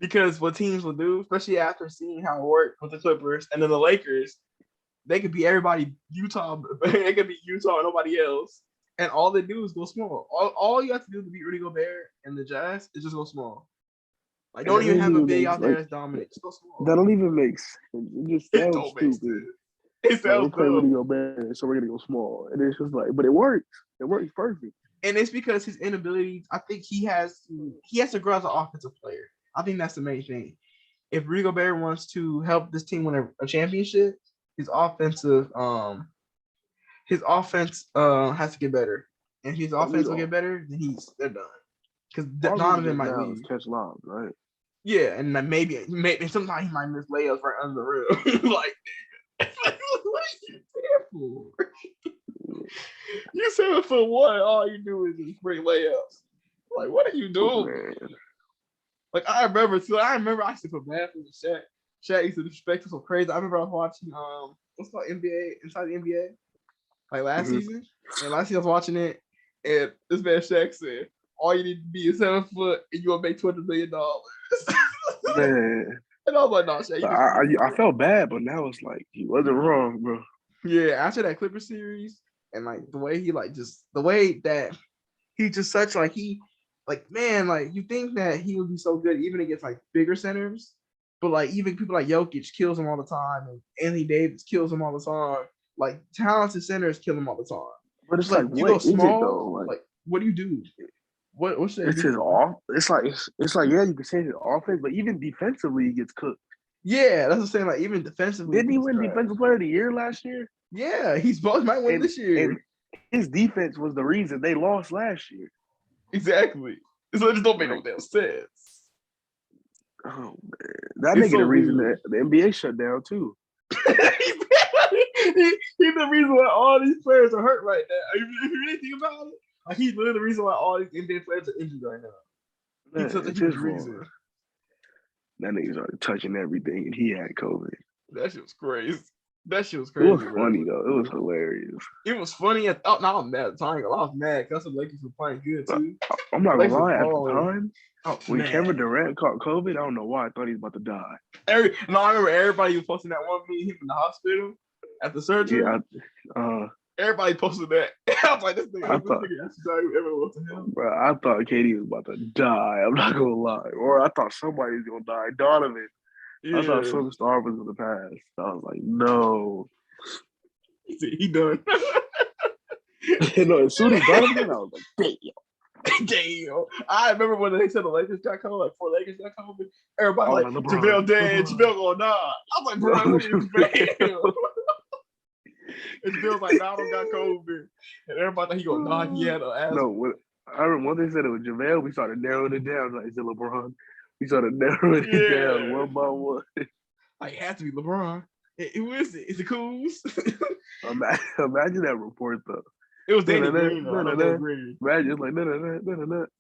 Because what teams will do, especially after seeing how it worked with the Clippers and then the Lakers, they could be everybody Utah. They could be Utah and nobody else. And all they do is go small. All you have to do to beat Rudy Gobert and the Jazz is just go small. Like, don't even have a big out there that's dominant. Just go small. That don't even make sense. It just sounds stupid. It sounds we're Rudy Gobert, so we're gonna go small. And it's just like, but it works. It works perfect. And it's because his inability. I think he has to grow as an offensive player. I think that's the main thing. If Rudy Gobert wants to help this team win a championship, his offense has to get better. And if his offense will get better, then they're done. Because Donovan might leave. Catch lobs, right? Yeah, and maybe sometimes he might miss layups right under the rim. Like, what are you there for? You're 7'1". All you do is just bring layups. Like, what are you doing? Man. Like, I remember I used to feel bad for Shaq. Shaq used to disrespect us so crazy. I remember I was watching what's called NBA Inside the NBA like last season, and last season I was watching it, and this man Shaq said, "All you need to be is 7 foot, and you gonna make $200 million." Man, and I was like, "No, Shaq." I felt bad, but now it's like he wasn't wrong, bro. Yeah, after that Clippers series, and like the way he the way that he just such like he like man like you think that he would be so good even against like bigger centers, but like even people like Jokic kills him all the time, and Anthony Davis kills him all the time. Like talented centers kill him all the time. But it's like you what go small, is it though? like what do you do? What's that? It's his off. It's like yeah, you can say his offense, but even defensively, he gets cooked. Yeah, that's what I'm saying. Like even defensively, didn't he win Defensive Player of the Year last year? Yeah, he's both might win this year. And his defense was the reason they lost last year. Exactly. So it just don't make no damn sense. Oh man, that makes the reason that the NBA shut down too. He's the reason why all these players are hurt right now. If you really think about it, like he's literally the reason why all these NBA players are injured right now. He's such a huge reason. That nigga started touching everything, and he had COVID. That shit was crazy. It was funny though. It was hilarious. It was funny. I was mad at the time. I was mad because the Lakers were playing good too. I'm not gonna lie. At the time, when man. Kevin Durant caught COVID, I don't know why I thought he was about to die. I remember everybody was posting that one me him in the hospital at the surgery. Yeah, everybody posted that. I was like, this nigga ever wants to him. Bro, I thought KD was about to die. I'm not gonna lie. Or I thought somebody was gonna die. Donovan. Yeah. I thought some star was gonna pass. I was like, no. He done. No, as soon as Donovan, I was like, damn. I remember when they said the Lakers got COVID, like 4 Lakers got COVID. Everybody like JaVale dead, JaVale gonna die. I was like, bro, JaVale. And JaVale's like, nah, I don't got COVID. And everybody thought he gonna die. He had an asthma. No, I remember when they said it was JaVale, we started narrowing it down. Like, is it LeBron? We started narrowing it down one by one. Like, it had to be LeBron. Who is it? Is it Kuz? Imagine that report, though. It was Danny Green, though. Imagine, it's like,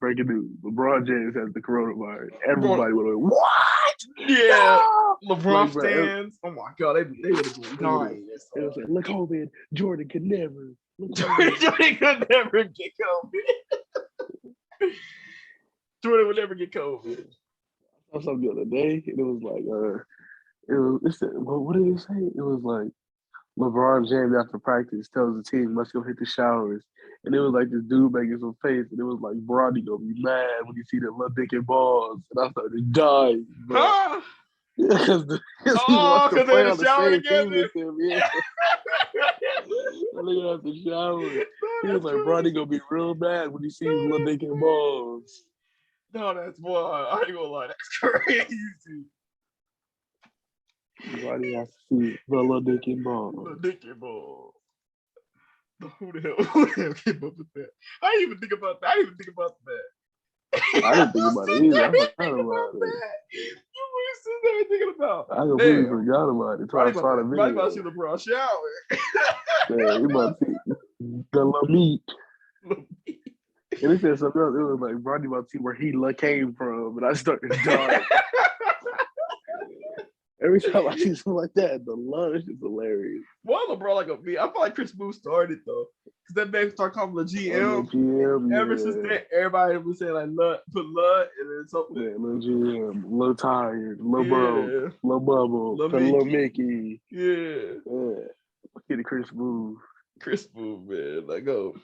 breaking news. LeBron James has the coronavirus. Everybody would have went, what? Yeah. No! LeBron stands. Oh, my God. They would have been dying. It was like, look, COVID. Jordan could never. Jordan could never get COVID. Jordan would never get COVID. I saw something the other day, and it was like, what did it say? It was like, LeBron James after practice tells the team, let's go hit the showers. And it was like this dude making some face, and it was like, Bronny gonna be mad when you see the little dick and balls. And I started dying, bro. Because he wants to play on the same team with him. Yeah. Look at the shower. He was like, Bronny gonna be real mad when he sees little dick and balls. No, that's wild. I ain't gonna lie, that's crazy. Everybody has to see the little dick and balls. Little dick and balls. Who the hell came up with that? I didn't even think about that. I didn't think about it either. I forgot about it. You were sitting there thinking about I completely forgot about it. Probably about to see LeBron shower. Yeah, you about to see the little meat. And it said something else. It was like, Bronny about to see where he came from. And I started dying. Every time I see something like that, the lunch is hilarious. Why LeBron like a me? I feel like Chris Booth started though, because that man started calling the GM. Ever since then, everybody was saying like put Lud and then something. Yeah, little GM, little tired, little bro, little bubble, little Mickey. Yeah. Get it, Chris Booth. Chris Booth, man, like go.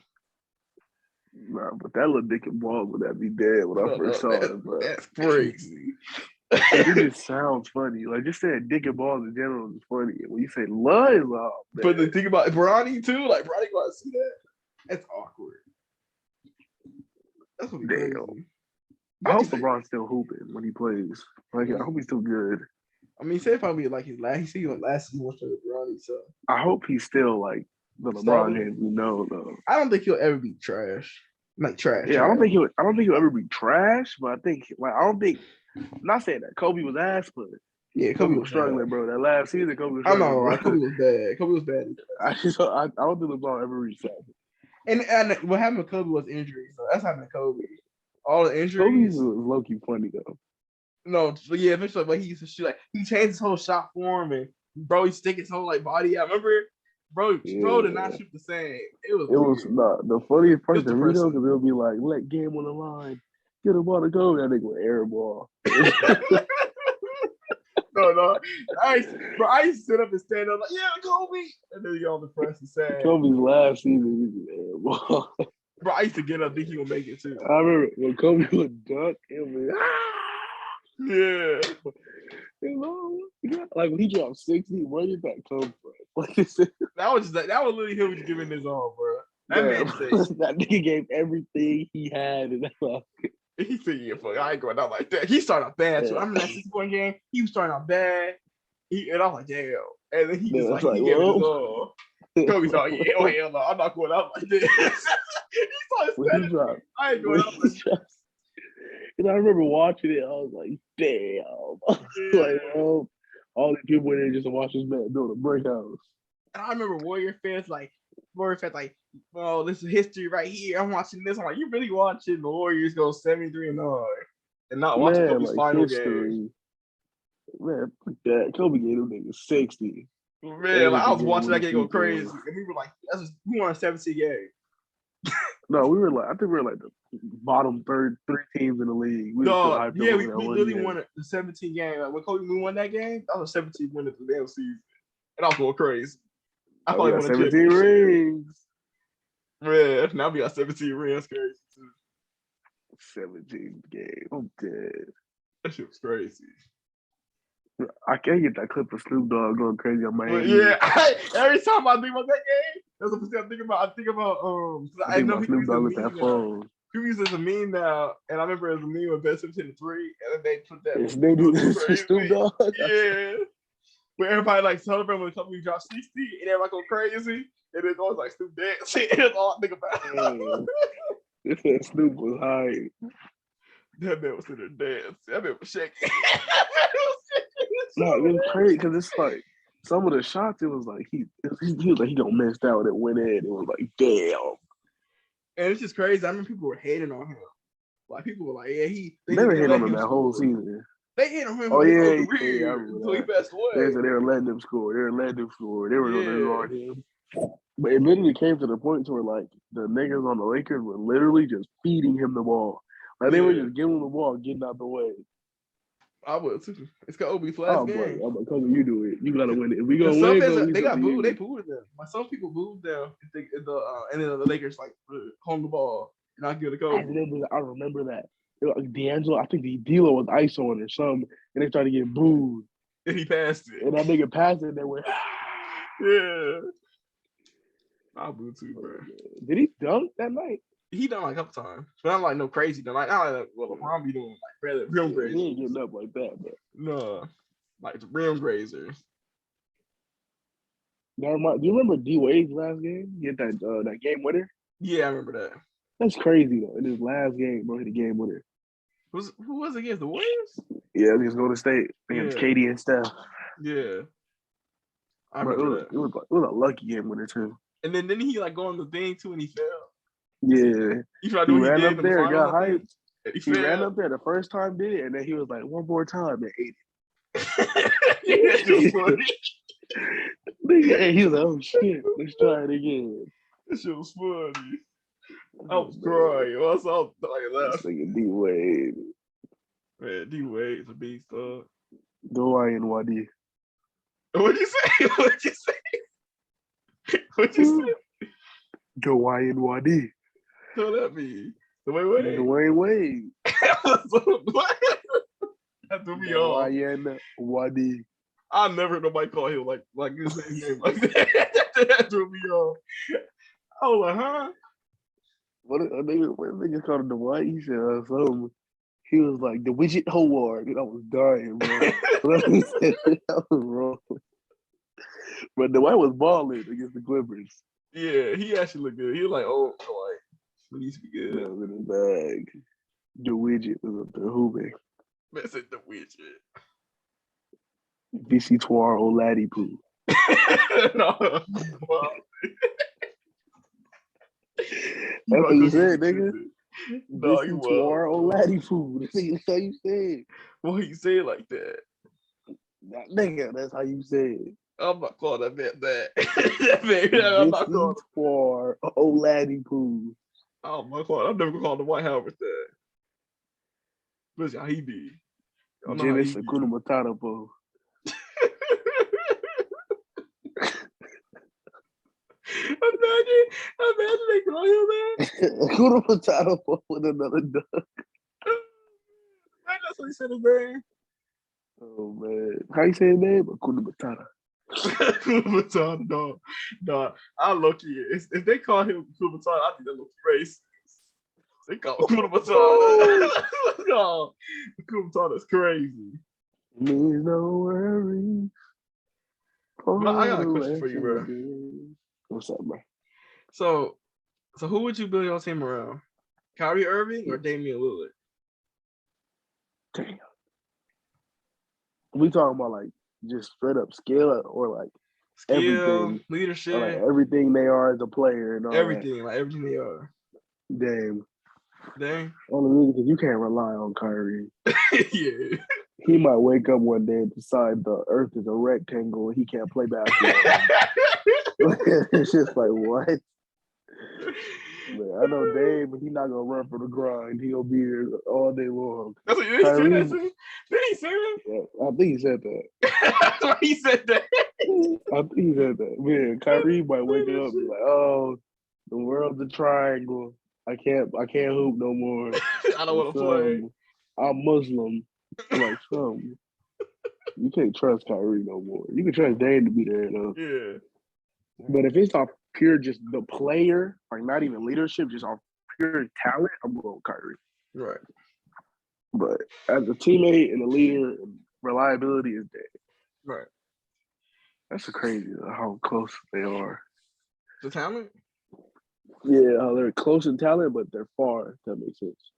Nah, but that little dick and balls would have be dead when I first saw it, bro. That's crazy. It just sounds funny. Like, just saying dick and balls in general is funny. When you say love is off, but the thing about Bronny too, like Bronny going to see that, that's awkward. That's what crazy. I hope LeBron's still hooping when he plays. Like, I hope he's still good. I mean, say probably like his last season with Bronny, so I hope he's still like the LeBron James we know though. I don't think he'll ever be trash. Like trash. Yeah, trash. I don't think he'll ever be trash, but I think I'm not saying that Kobe was ass, but yeah, Kobe was struggling, bro. That last season, Kobe was struggling. I know, right? Kobe was bad. I don't think LeBron ever reached that. And what happened with Kobe was injuries. So that's happened to Kobe. All the injuries. Kobe was low-key funny though. No, yeah, eventually, but he used to shoot like he changed his whole shot form and bro, he stick his whole like body out. Remember, bro did not shoot the same. It was weird. Not the funniest part to me though, depressing. because it'll be like, let game on the line, get him on the go. That nigga would airball. No. I used to sit up and stand up like, yeah, Kobe. And then y'all depressed and sad. Kobe's last season, he was airball. Bro, I used to get up thinking he would make it too. I remember when Kobe would dunk, it was like, Yeah. You know, like when he dropped 60, where did that come from? Like, that was literally him just giving his all, bro. That nigga gave everything he had, and he said, "Yeah, fuck, I ain't going out like that." He started out bad too. I remember that 6-point game. He was starting out bad, and I was like, "Damn!" And then he just he gave it his all. Kobe's like, "Yeah, oh hell no, I'm not going out like this." He started I ain't going out like this. And I remember watching it, I was like, damn. Like, all these people in there just to watch this man build a brick house. And I remember Warrior fans like, oh, this is history right here. I'm watching this. I'm like, you really watching the Warriors go 73-0 and not watching Kobe's final game. Man, fuck that. Kobe gave them niggas 60. Man, like, I was watching that game go crazy. And we were like, we won a 17 game. No, I think we were like the bottom three teams in the league. We really won the 17 game. Like, when Kobe won that game, that was a 17 win of the damn season. And I was going crazy. I thought he won 17 rings. Man, now we got 17 rings. Crazy too. 17 game. I'm dead. That shit was crazy. I can't get that clip of Snoop Dogg going crazy on my head. Yeah, every time I think about that game, that's what I think about. I know Snoop Dogg with that phone. People use it as a meme now, and I remember as a meme with Best 17 3, and then they put that. They do this Snoop Dogg. Yeah, where everybody like celebrating when Kobe dropped 60, and everybody go crazy, and it's always like Snoop dancing. That's all I think about. This Snoop was high. That man was in there dancing. That man was shaking. No, it was crazy because it's like some of the shots. It was like he was like he gonna miss out and it went in. It was like damn. And it's just crazy. I remember people were hating on him. Like people were like, yeah, they never hit on him that whole season. They hit on him. Oh yeah, until he passed away. They were letting him score. They were gonna guard him. But it literally came to the point to where like the niggas on the Lakers were literally just feeding him the ball. Like they were just giving him the ball, getting out the way. I would too. It's Kobe's last game. I'm like, Kobe, you do it. You gotta win it. If we gonna win, they got booed. They booed them. Like some people booed them. And then the Lakers like home the ball and I give it to Kobe. I remember that. D'Angelo, I think D'Lo was isoing or something, and they tried to get booed. And he passed it. And that nigga passed it. And they went, yeah. I booed too, bro. Did he dunk that night? He done like a couple times, but I'm like no crazy done. Like not like what LeBron be doing, like rim grazers. He ain't getting up like that, but no, like the rim grazers. Do you remember D Wade's last game? He hit that game winner. Yeah, I remember that. That's crazy though. In his last game, bro, hit a game winner. Who was it against the Warriors? Yeah, against Golden State against KD and Steph. Yeah, I remember that. It was a lucky game winner too. And then didn't he like go on the thing too and he fell? Yeah, he ran up there, got hyped. He ran up there the first time, did it, and then he was like, "One more time," and ate it. Yeah, that was funny. And he was like, "Oh shit, let's try it again." That shit was funny. I was crying. I saw that. Nigga D Wade. Man, D Wade's a beast, dog. Dwayne Wade. What'd you say? What'd you say? Dwayne Wade. What that mean? Dwayne Wade. That threw me off. Dwayne Wade. I never heard nobody call him like his name like that. That threw me off. I was like, huh? What a nigga called him Dwight? He said something. He was like the widget Howard, and I was dying, bro. That was wrong. But Dwight was balling against the Clippers. Yeah, he actually looked good. He was like, oh, Dwight, he needs to be good. That was in his bag. The widget was up there hooping. Man said the widget. BC Toir Oladdy poo. No. That's what you said, nigga. No, This you is Twar won't. Olatty food. That's how you say it. Why you say it like that? Nigga, that's how you say it. I'm not calling that man that. That man, I'm This not calling is Twar Olatty food. Oh my God, I'm never gonna call the White House that. Listen how he be. I know how he Janice be. Akuna Matata po. Imagine they call him that. Akuna Matata po with another duck. That's what he said his name. Oh man, how you say his name? Akuna Matata. Kumatana, no, I look it. If they call him Kumatana, I think they look racist. They call him Kumatana. No, Kumatana is crazy. Means no worries. But I got a question for you, bro. What's up, bro? So who would you build your team around? Kyrie Irving or Damian Lillard? Damn. We talking about like just straight up skill or like everything, leadership, or like everything they are as a player and all everything, that. like everything they are. Damn. Dang. Only reason because you can't rely on Kyrie. Yeah. He might wake up one day and decide the earth is a rectangle and he can't play basketball. It's just like, what? Man, I know Dave, but he's not gonna run for the grind. He'll be here all day long. That's what he said. Did he say that? Yeah, I think he said that. That's why he said that. I think he said that. Man, Kyrie might wake up and be like, "Oh, the world's a triangle. I can't hoop no more. I don't want to play. I'm Muslim." I'm like, something. You can't trust Kyrie no more. You can trust Dame to be there though. Yeah. But if it's off pure just the player, like not even leadership, just off pure talent, I'm going with Kyrie. Right. But as a teammate and a leader, reliability is dead. Right. That's crazy how close they are. The talent? Yeah, how they're close in talent, but they're far. If that makes sense.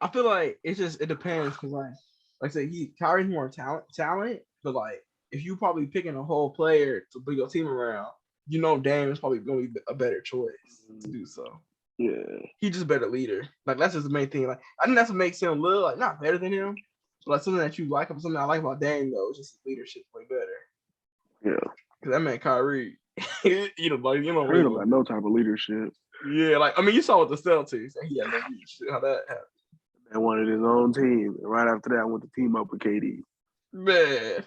I feel like it depends because like I said, Kyrie's more talent, but like if you probably picking a whole player to build your team around, you know Dame is probably going to be a better choice to do so. Yeah, he's just a better leader. Like that's just the main thing. Like I think that's what makes him look like not better than him, but like something that you like. Something I like about Dame though is just his leadership way better. Yeah, because that man Kyrie, Kyrie don't got no type of leadership. Yeah, like I mean, you saw with the Celtics, and he had no leadership. How that happened? And wanted his own team. And right after that, I went to team up with KD. Man,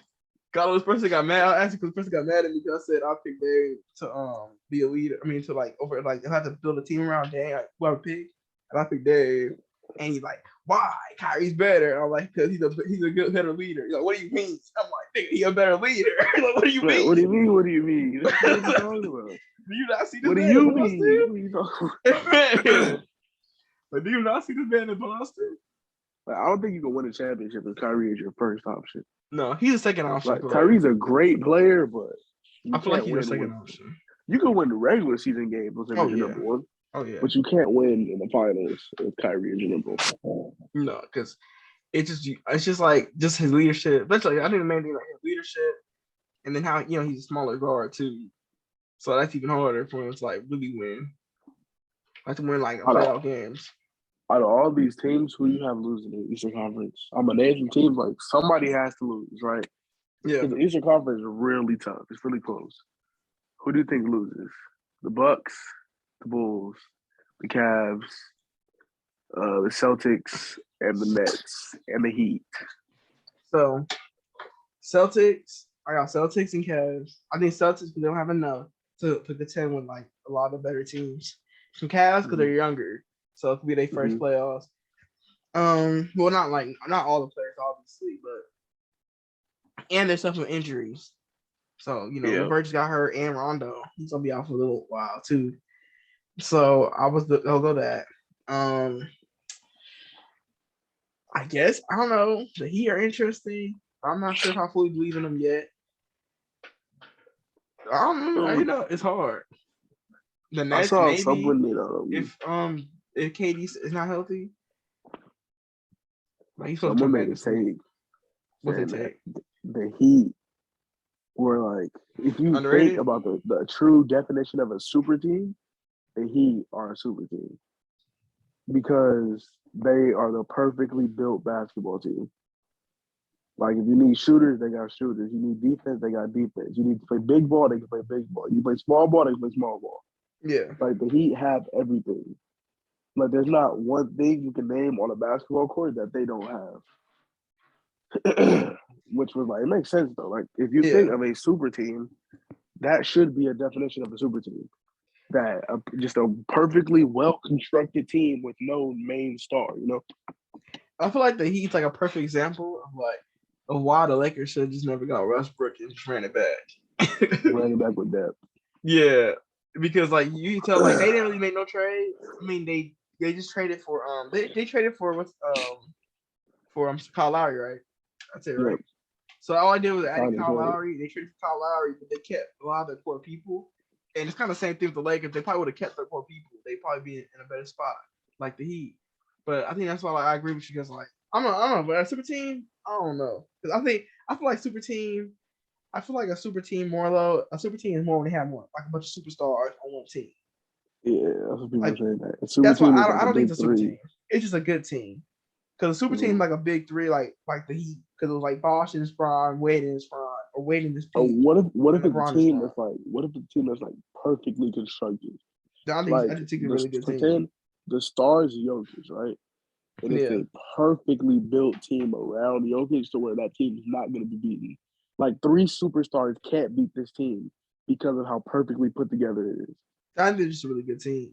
this person got mad. I asked because this person got mad at me because I said I picked Dame to be a leader. I mean, to like over like I have to build a team around Dame. Like, whoever pick, and I picked Dame. And he's like, why? Kyrie's better. And I'm like, because he's a good better leader. He's like, what do you mean? I'm like, nigga, he's a better leader. Like, what do you mean? What do you mean? What do you mean? What are you talking about? Do you not see this what man do you in mean? Boston? What are you talking about? Like, do you not see this man in Boston? Like, I don't think you can win a championship if Kyrie is your first option. No, he's a second option. Like Kyrie's a great player, but I feel like he's a second option. You can win the regular season games with him as your number one. Oh yeah. But you can't win in the finals with Kyrie as your number one. No, because it's just like his leadership. Especially, I think the main thing like his leadership, and then how he's a smaller guard too, so that's even harder for him to like really win. Like to win like playoff games. Out of all these teams, who you have losing in the Eastern Conference? I'm gonna name some teams like somebody has to lose, right? Yeah. Because the Eastern Conference is really tough. It's really close. Who do you think loses? The Bucks, the Bulls, the Cavs, the Celtics, and the Nets, and the Heat. So, Celtics, I got Celtics and Cavs. I think Celtics because they don't have enough to contend with like a lot of better teams. Some Cavs because they're younger, so it could be their first playoffs. Well, not all the players obviously, but and they're suffering injuries. So Levert just got hurt, and Rondo he's gonna be out for a little while too. So I'll go that. I guess I don't know. The Heat are interesting. I'm not sure if I fully believe in them yet. I don't know. It's hard. The Nets, I saw maybe someone if KD is not healthy. Like he's someone made a take. What's it take? The Heat were like, if you think about the true definition of a super team, the Heat are a super team. because they are the perfectly built basketball team. Like, if you need shooters, they got shooters. You need defense, they got defense. You need to play big ball, they can play big ball. You play small ball, they can play small ball. Yeah. Like, the Heat have everything. Like, there's not one thing you can name on a basketball court that they don't have. Which was like, it makes sense though. Like, if you think of a super team, that should be a definition of a super team. That just a perfectly well constructed team with no main star. You know, I feel like the Heat's like a perfect example of why the Lakers should have just never got Westbrook and just ran it back. Ran it back with depth. Yeah, because like you can tell, like they didn't really make no trade. I mean, they just traded for they traded for Kyle Lowry, right? That's it, right? So all I did was add Kyle Lowry. They traded for Kyle Lowry, but they kept a lot of their core people. And it's kind of the same thing with the Lakers. They probably would have kept their core people. They'd probably be in a better spot, like the Heat. But I think that's why I agree with you guys. Like I don't know, but a super team, I don't know, because I feel like super team. I feel like a super team more though. A super team is more when they have more like a bunch of superstars on one team. Yeah, that's what people are saying. That's why I don't think it's a super team. It's just a good team. Because a super team is like a big three, like the Heat. Because it was like Bosh in his prime, Wade in his prime, or Wade in his peak. What if it's a team that's like? What if the team that's like perfectly constructed? I think a really good team. The stars Jokic, right? And it's a perfectly built team around Jokic to where that team is not going to be beaten. Like 3 superstars can't beat this team because of how perfectly put together it is. I think it's just a really good team.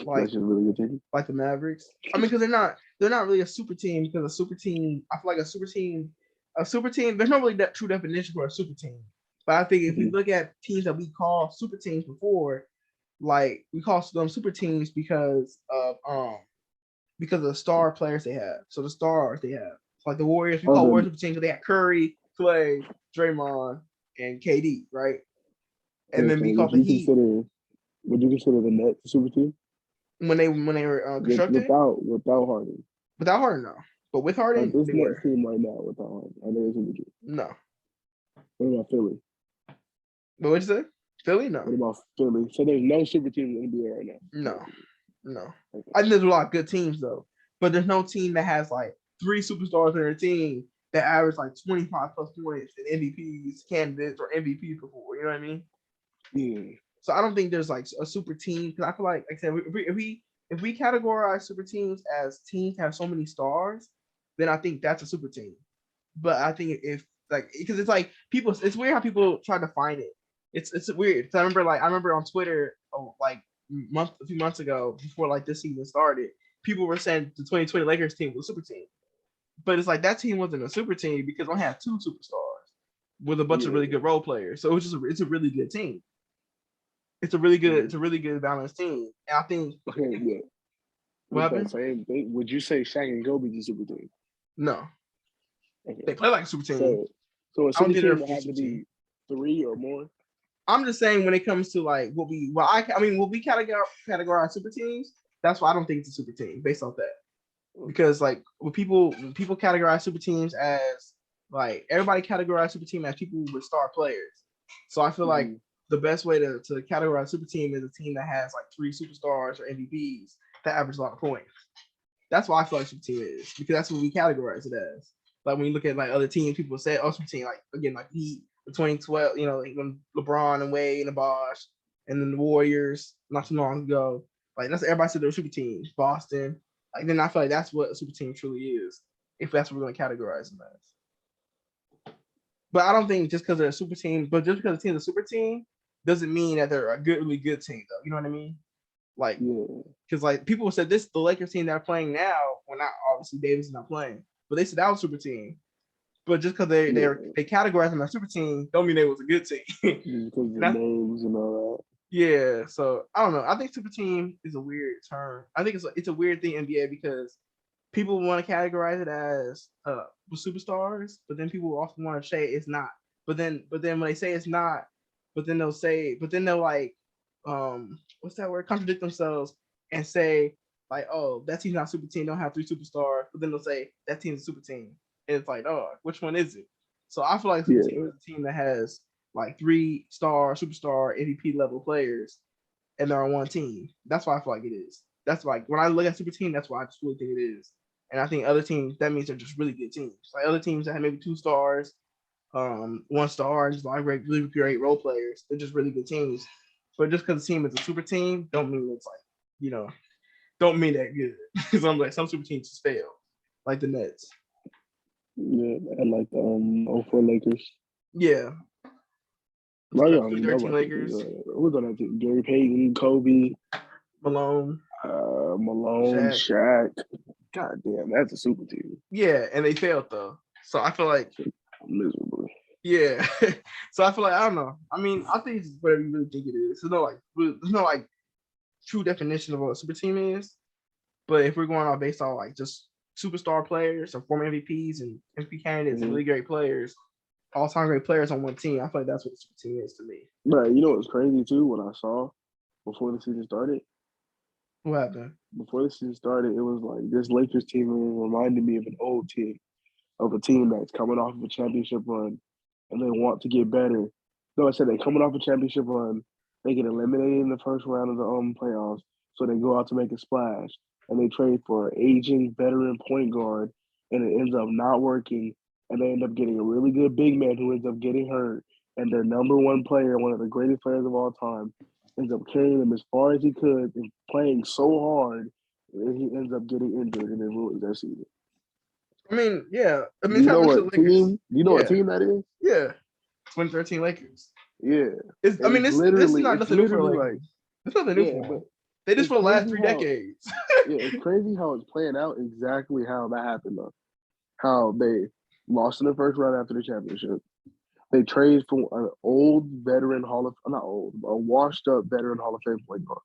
That's just a really good team. Like the Mavericks. I mean, because they're not really a super team. Because a super team, I feel like a super team. There's no really that true definition for a super team. But I think if we look at teams that we call super teams before, like we call them super teams because of the star players they have. So the stars they have, like the Warriors, we call Warriors super teams because they had Curry, Clay, Draymond, and KD, right? And then we call the Heat. Would you consider the Nets a super team? When they were constructed? Without Harden. Without Harden, no. But with Harden, this Nets team right now without Harden, I think it's super team. No. What about Philly? But what'd you say? Philly? No. What about Philly? So there's no super team in the NBA right now. No. Okay. I think there's a lot of good teams though, but there's no team that has like 3 superstars in their team that average like 25 plus points and MVPs candidates or MVPs before. You know what I mean? Yeah. So I don't think there's like a super team because I feel like I said, if we categorize super teams as teams that have so many stars, then I think that's a super team. But I think because it's like it's weird how people try to define it. It's weird. I remember on Twitter, a few months ago, before like this season started, people were saying the 2020 Lakers team was a super team. But it's like that team wasn't a super team because they had 2 superstars with a bunch of really good role players. So it's a really good team. It's a really good balanced team. And I think what happened? Would you say Shaq and Kobe is a super team? No. Okay. They play like a super team. So a super team would have to be 3 or more. I'm just saying when it comes to like what we categorize super teams, that's why I don't think it's a super team based off that. Because like when people categorize super teams as like everybody categorize super team as people with star players. So I feel like the best way to categorize super team is a team that has like 3 superstars or MVPs that average a lot of points. That's why I feel like super team is, because that's what we categorize it as. Like when you look at like other teams, people say, "Oh, super team," like again, like Heat, 2012, like when LeBron and Wade and Bosh, and then the Warriors not too long ago. Like that's everybody said they're super teams. Boston. Like then I feel like that's what a super team truly is, if that's what we're going to categorize them as. But I don't think just because they're a super team, but just because the team's a super team, doesn't mean that they're a really good team, though. You know what I mean? Like, because like people said the Lakers team that are playing now, well, not obviously Davis is not playing, but they said that was a super team. But just because they categorized them as super team, don't mean they was a good team. Because the names and all that. Yeah, so I don't know. I think super team is a weird term. I think it's a weird thing in NBA because people want to categorize it as superstars, but then people often want to say it's not. But then when they say it's not, they'll like what's that word? Contradict themselves and say like, oh, that team's not a super team, don't have 3 superstars. But then they'll say that team's a super team. And it's like, oh, which one is it? So I feel like super team is a team that has like 3-star, superstar, MVP level players, and they're on one team. That's why I feel like it is. that's like when I look at super team, that's what I just really think it is. And I think other teams, that means they're just really good teams. Like other teams that have maybe 2 stars, 1 star, just like really great role players. They're just really good teams. But just because the team is a super team, don't mean it's like, don't mean that good. Because I'm like, some super teams just fail, like the Nets. Yeah, and like the 04 Lakers. Yeah. Well, yeah, 2013 Lakers. Who's on that team? Gary Payton, Kobe, Malone, Shaq. God damn, that's a super team. Yeah, and they failed though. So I feel like miserably. Yeah. So I feel like, I don't know. I mean, I think it's whatever you really think it is. There's no like true definition of what a super team is. But if we're going on based on like just superstar players or former MVPs and MVP candidates, really great players, all-time great players on one team, I feel like that's what a super team is to me. But you know what's crazy too? What I saw before the season started. What happened? Before the season started, it was like this Lakers team reminded me of an old team, of a team that's coming off of a championship run and they want to get better. No, I said they're coming off a championship run. They get eliminated in the first round of the playoffs, so they go out to make a splash, and they trade for an aging veteran point guard, and it ends up not working, and they end up getting a really good big man who ends up getting hurt, and their number one player, one of the greatest players of all time, ends up carrying them as far as he could and playing so hard, and he ends up getting injured and then ruins their season. I mean, yeah. I mean, you know what team? You know what team that is? Yeah, 2013 Lakers. Yeah. This is not nothing new for Lakers. It's nothing new for them. They just for the last 3 decades. Yeah, it's crazy how it's playing out exactly how that happened though. How they lost in the first round after the championship. They traded for an old veteran a washed up veteran Hall of Fame point guard.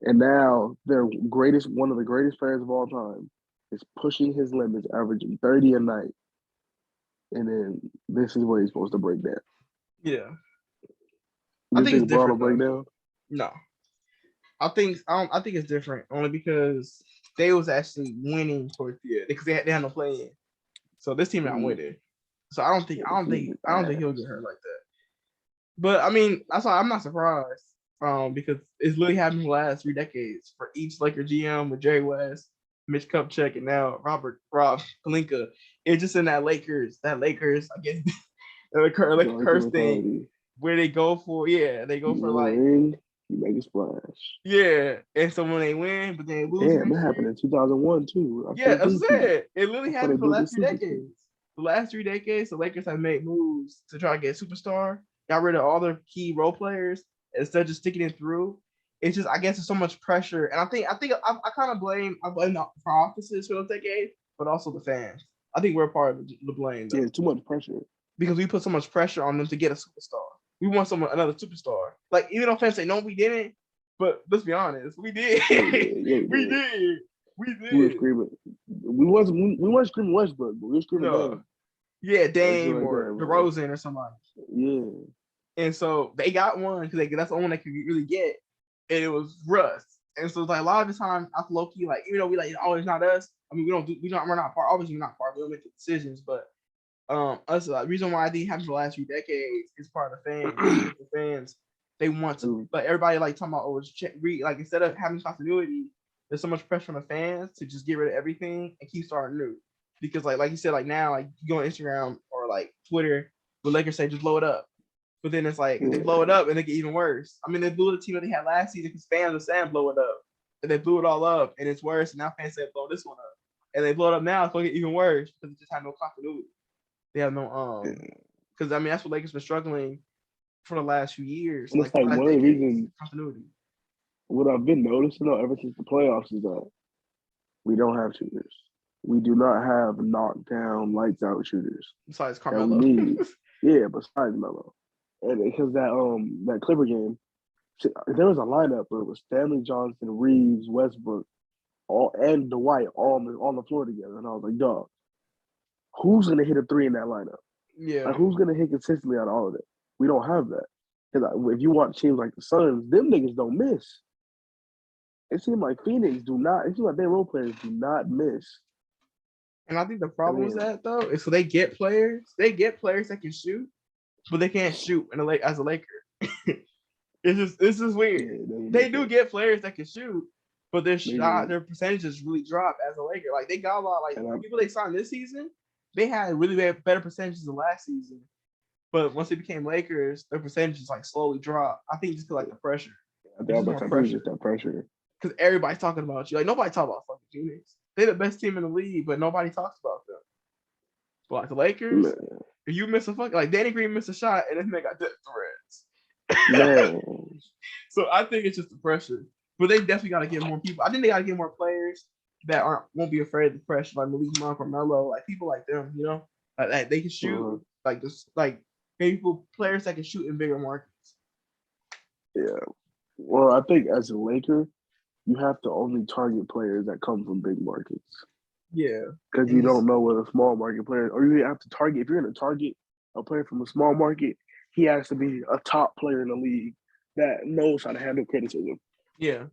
And now one of the greatest players of all time is pushing his limits, averaging 30 a night. And then this is where he's supposed to break down. Yeah. I think it's different. Break down? No. I think it's different only because they was actually winning towards the end because they had no play in. So this team not winning. So I don't think he'll get hurt like that. But I mean, I'm not surprised. Because it's literally happened in the last 3 decades for each Laker GM with Jerry West, Mitch Kupchak, and now Rob Pelinka. It's just in that Lakers, I guess, the curse thing where they go for like you make a splash. Yeah, and so when they win, but they lose. Damn, that happened in 2001 too. Yeah, that's what I said. It literally happened for the last 3 decades. The last 3 decades, the Lakers have made moves to try to get a superstar, got rid of all their key role players. Instead of just sticking it through, it's just, I guess, there's so much pressure, and I kind of blame the front offices for those decades, but also the fans. I think we're part of the blame. Yeah, it's too much pressure because we put so much pressure on them to get a superstar. We want another superstar. Like even though fans say no, we didn't, but let's be honest, we did. We did. We were screaming. We weren't screaming Westbrook, but we were screaming Dame. Yeah, Dame or DeRozan or somebody. Yeah. And so they got one because that's the only one they could really get, and it was Russ. And so it's like a lot of the time, I low key like, even though we like, oh, it's not us. I mean, we're not part. Obviously, we're not part. We don't make the decisions, but us. The reason why I think it happened for the last few decades is part of the fans. The fans, they want to, but everybody like talking about like instead of having continuity, there's so much pressure on the fans to just get rid of everything and keep starting new. Because like you said, like now, like you go on Instagram or like Twitter, the Lakers say just blow it up. But then it's like they blow it up and they get even worse. I mean, they blew the team that they had last season because fans are saying blow it up. And they blew it all up and it's worse. And now fans say blow this one up. And they blow it up now, it's going to get even worse because it just had no continuity. They have no because I mean that's what Lakers been struggling for the last few years. And it's like one of the reasons continuity. What I've been noticing though ever since the playoffs is that we don't have shooters. We do not have knockdown, lights out shooters. Besides Carmelo. Yeah, besides Melo. And because that Clipper game, there was a lineup where it was Stanley Johnson, Reeves, Westbrook, and Dwight all on the floor together. And I was like, dog, who's gonna hit a 3 in that lineup? Yeah. Like, who's gonna hit consistently out of all of it? We don't have that. Because if you watch teams like the Suns, them niggas don't miss. It seems like Phoenix do not. It seems like their role players do not miss. And I think the problem with that though is so they get players that can shoot, but they can't shoot as a Laker. It's just weird. Yeah, they do get players that can shoot, but their percentages really dropped as a Laker. Like they got a lot people they signed this season, they had really better percentages than last season. But once they became Lakers, their percentages like slowly dropped. I think just because the pressure. Just that pressure. Because everybody's talking about you. Like nobody talks about fucking Phoenix. They're the best team in the league, but nobody talks about them. But like the Lakers, if you miss a Danny Green missed a shot and then they got death threats. So I think it's just the pressure. But they definitely got to get more people. I think they got to get more players that won't be afraid of the pressure, like Malik Monk or Melo, like people like them, like they can shoot, maybe players that can shoot in bigger markets. Yeah. Well, I think as a Laker, you have to only target players that come from big markets. Yeah. Because you don't know what a small market player, or you have to target, if you're going to target a player from a small market, he has to be a top player in the league that knows how to handle criticism. Yeah.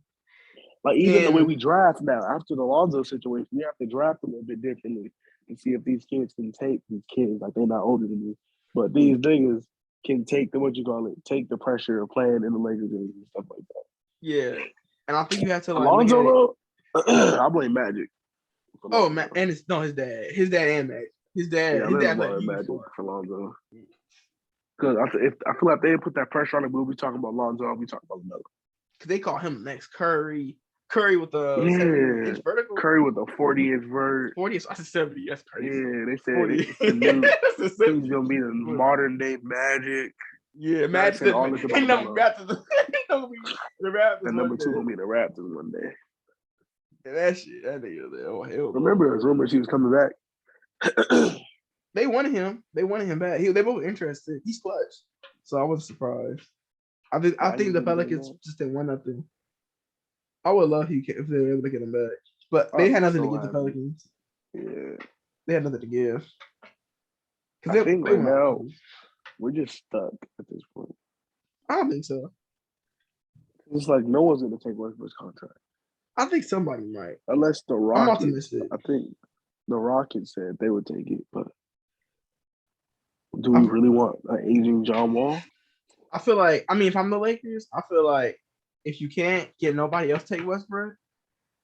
Like even the way we draft now, after the Lonzo situation, we have to draft a little bit differently to see if these kids can take these kids. Like they're not older than me, but these niggas can take take the pressure of playing in the Lakers games and stuff like that. Yeah, and I think you have to Lonzo though. I blame Magic. Oh man, and his dad and Magic. His dad blame Magic for Lonzo. Because I feel like they put that pressure on him. We'll be talking about Lonzo. I'll be talking about Melo. Because they call him next Curry. Curry with the 70-inch vertical. Curry with a 40-inch vert. 40 is 70. That's crazy. Yeah, they said he's gonna be the modern day Magic. Yeah, Magic. And number two gonna be the Raptors one day. Yeah, that nigga there. Oh hell. Remember, there's rumors he was coming back. They wanted him. They wanted him back. They both interested. He's clutch. So I wasn't surprised. I think the Pelicans just didn't want nothing. I would love if they were able to get him back. But they had nothing to give the Pelicans. Yeah. They had nothing to give. I think right now, we're just stuck at this point. I don't think so. It's like no one's going to take Westbrook's contract. I think somebody might. Unless the Rockets. I'm optimistic. I think the Rockets said they would take it. But do we really want an aging John Wall? I feel like, if I'm the Lakers, I feel like if you can't get nobody else take Westbrook,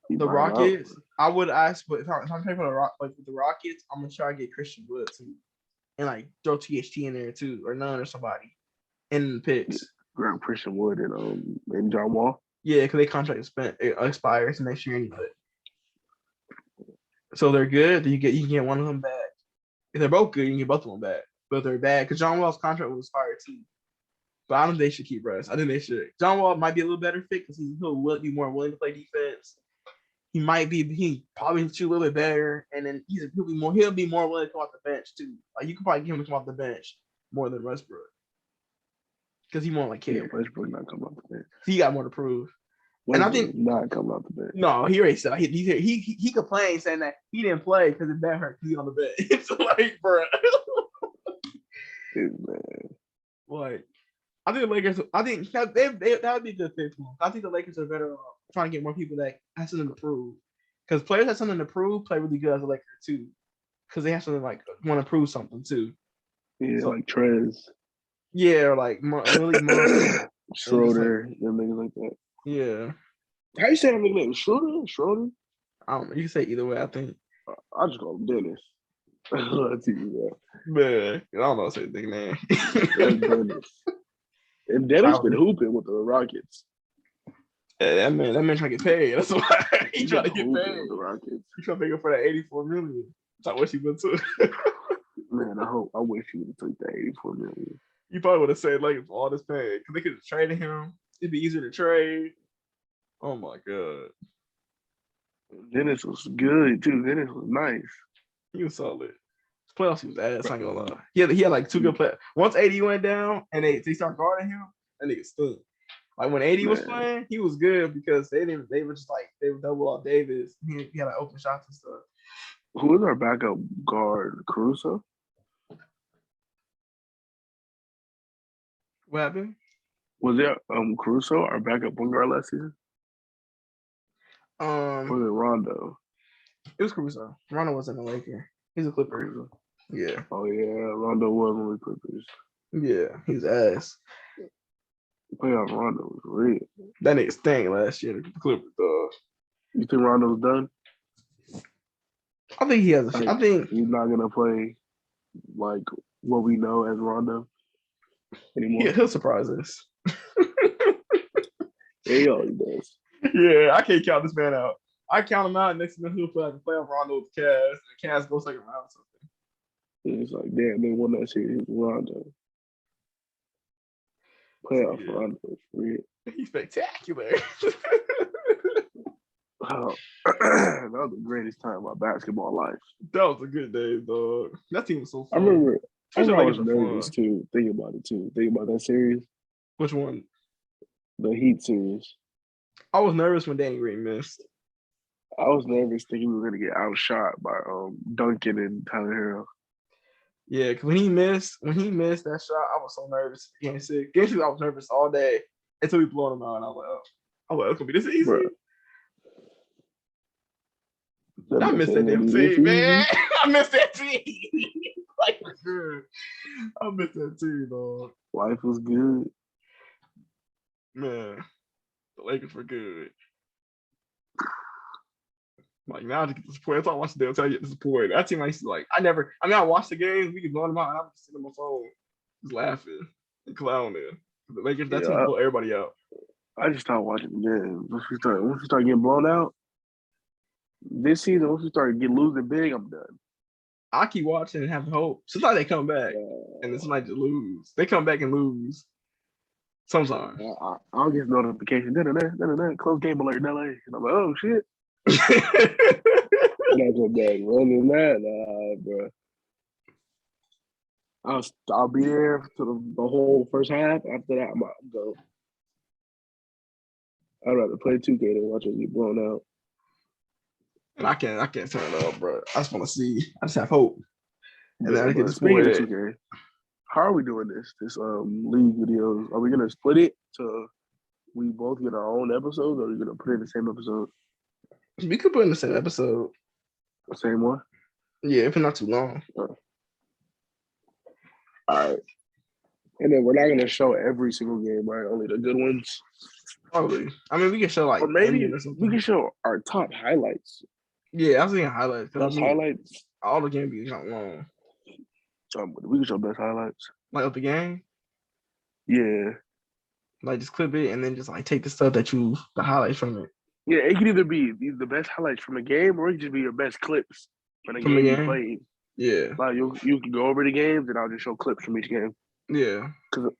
the Rockets, I would ask, but if I'm playing for the Rockets, I'm gonna try to get Christian Wood too, and throw THT in there too, or none or somebody in the picks. Grab Christian Wood and John Wall. Yeah, because their contract expires next year anyway. So they're good. You can get one of them back. If they're both good, you can get both of them back. But if they're bad, because John Wall's contract will expire too. But I don't think they should keep Russ. I think they should. John Wall might be a little better fit because he'll be more willing to play defense. He probably shoot a little bit better, and then he'll be more willing to come off the bench too. You can probably get him to come off the bench more than Westbrook because he won't care. Yeah, Westbrook not come off the bench. He got more to prove. And I think not come off the bench. No, he already said he complained saying that he didn't play because his back hurt. He's on the bench. So bro. Man. I think the Lakers. I think that would be a good fit for them. I think the Lakers are better off trying to get more people that have something to prove. Because players have something to prove play really good as a Laker too. Because they have something want to prove something too. Yeah, like Trez. Yeah, or really Schroeder, them niggas like that. Yeah. How you say that nigga name? Schroeder? I don't know. You can say either way, I think. I just call him Dennis. I'll tell you that. Man, I don't know say the name. Dennis. And Dennis been hooping with the Rockets. Yeah, that man trying to get paid. That's why he trying to get paid. With the Rockets. He trying to make up for that $84 million. That's what he went to. Man, I wish he would have took that $84 million. You probably would have said for all this pay because they could have traded him. It'd be easier to trade. Oh my god. Dennis was good too. Dennis was nice. He was solid. His playoffs, he was ass. I ain't gonna lie. He had 2 good players. Once AD went down and they started guarding him, that nigga stunk. When AD was playing, he was good because they were just they would double off Davis. He had open shots and stuff. Who was our backup guard? Caruso? What happened? Was it Caruso, our backup point guard last season? Or was it Rondo? It was Caruso. Rondo wasn't a Laker. He's a Clipper. Caruso. Yeah. Oh yeah, Rondo was on the Clippers. Yeah, he's ass. Playoff Rondo was real. That nigga stank last year. The Clippers, dog. You think Rondo's done? I think he has. I think he's not gonna play like what we know as Rondo anymore. He'll surprise us. Yeah, he always does. Yeah, I can't count this man out. I count him out, and next minute he'll play like a playoff Rondo with the Cavs, and the Cavs go second round or something. It's like, damn, they won that series with Rondo. Playoff Rondo is real. He's spectacular. Oh, that was the greatest time of my basketball life. That was a good day, dog. That team was so fun. I remember I was nervous too. Think about that series. Which one? The Heat series. I was nervous when Danny Green missed. I was nervous thinking we were gonna get outshot by Duncan and Tyler Hero. Yeah, because when he missed that shot, I was so nervous. Game 6. Game 6, I was nervous all day until we blew him out, and I was like, it's gonna be this easy. Bruh. I miss that damn team, man. I miss that team. Life was good. I miss that team, dog. Life was good. Man, the Lakers were good. Like, now I just get disappointed. That's all I watch the day until I get disappointed. That team I used to like. I watched the games, we could blow them out, and I'm just sitting on my phone, just laughing and clowning. The Lakers, that team blew everybody out. I just stopped watching the games. Once we start getting blown out, this season, once we start losing big, I'm done. I keep watching and have hope. Sometimes they come back, and then sometimes they lose. They come back and lose. Sometimes. I'll get notification. Close game alert in LA. And I'm like, oh, shit. And I go back running that, bro. I'll be there to the whole first half. After that, I'm go. I'd rather play 2K than watch it get blown out. And I can't turn it up, bro. I just want to see. I just have hope. And then I get disappointed. 2K, how are we doing this league videos? Are we gonna split it to we both get our own episodes, or are we gonna put it in the same episode? We could put in the same episode. The same one? Yeah, if it's not too long. All right. And then we're not gonna show every single game, right? Only the good ones. Probably. I mean, we can show like, or maybe we can show our top highlights. Yeah, I was thinking highlights. Best highlights. All the games be not long. We can show best highlights. Like of the game. Yeah. Like just clip it and then just like take the stuff the highlights from it. Yeah, it can either be the best highlights from a game, or it can just be your best clips from the game you played. Yeah. Like you can go over the games, and I'll just show clips from each game. Yeah.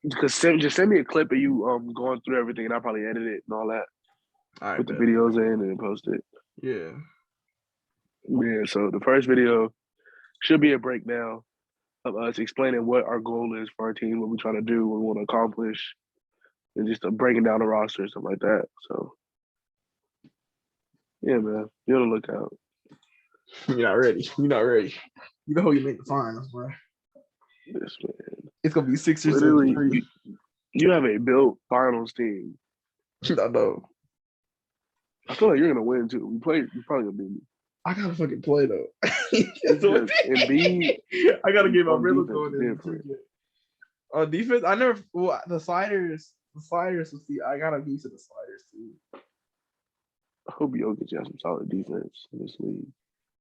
Because send me a clip of you going through everything, and I'll probably edit it and all that. All right, put the videos in and then post it. Yeah. Yeah. So the first video should be a breakdown of us explaining what our goal is for our team, what we're trying to do, what we want to accomplish, and just breaking down the roster and stuff like that. So. Yeah, man. Be on the lookout. You're not ready. You know how you make the finals, bro. This man. It's gonna be 6 or 7. You have a built finals team. I know. I feel like you're gonna win too. You're probably gonna beat me. I gotta fucking play though. Embiid, I gotta get my rhythm going in. Defense, I never. Well, the sliders. Will see. I gotta be to the sliders too. I hope Jokic has some solid defense in this league.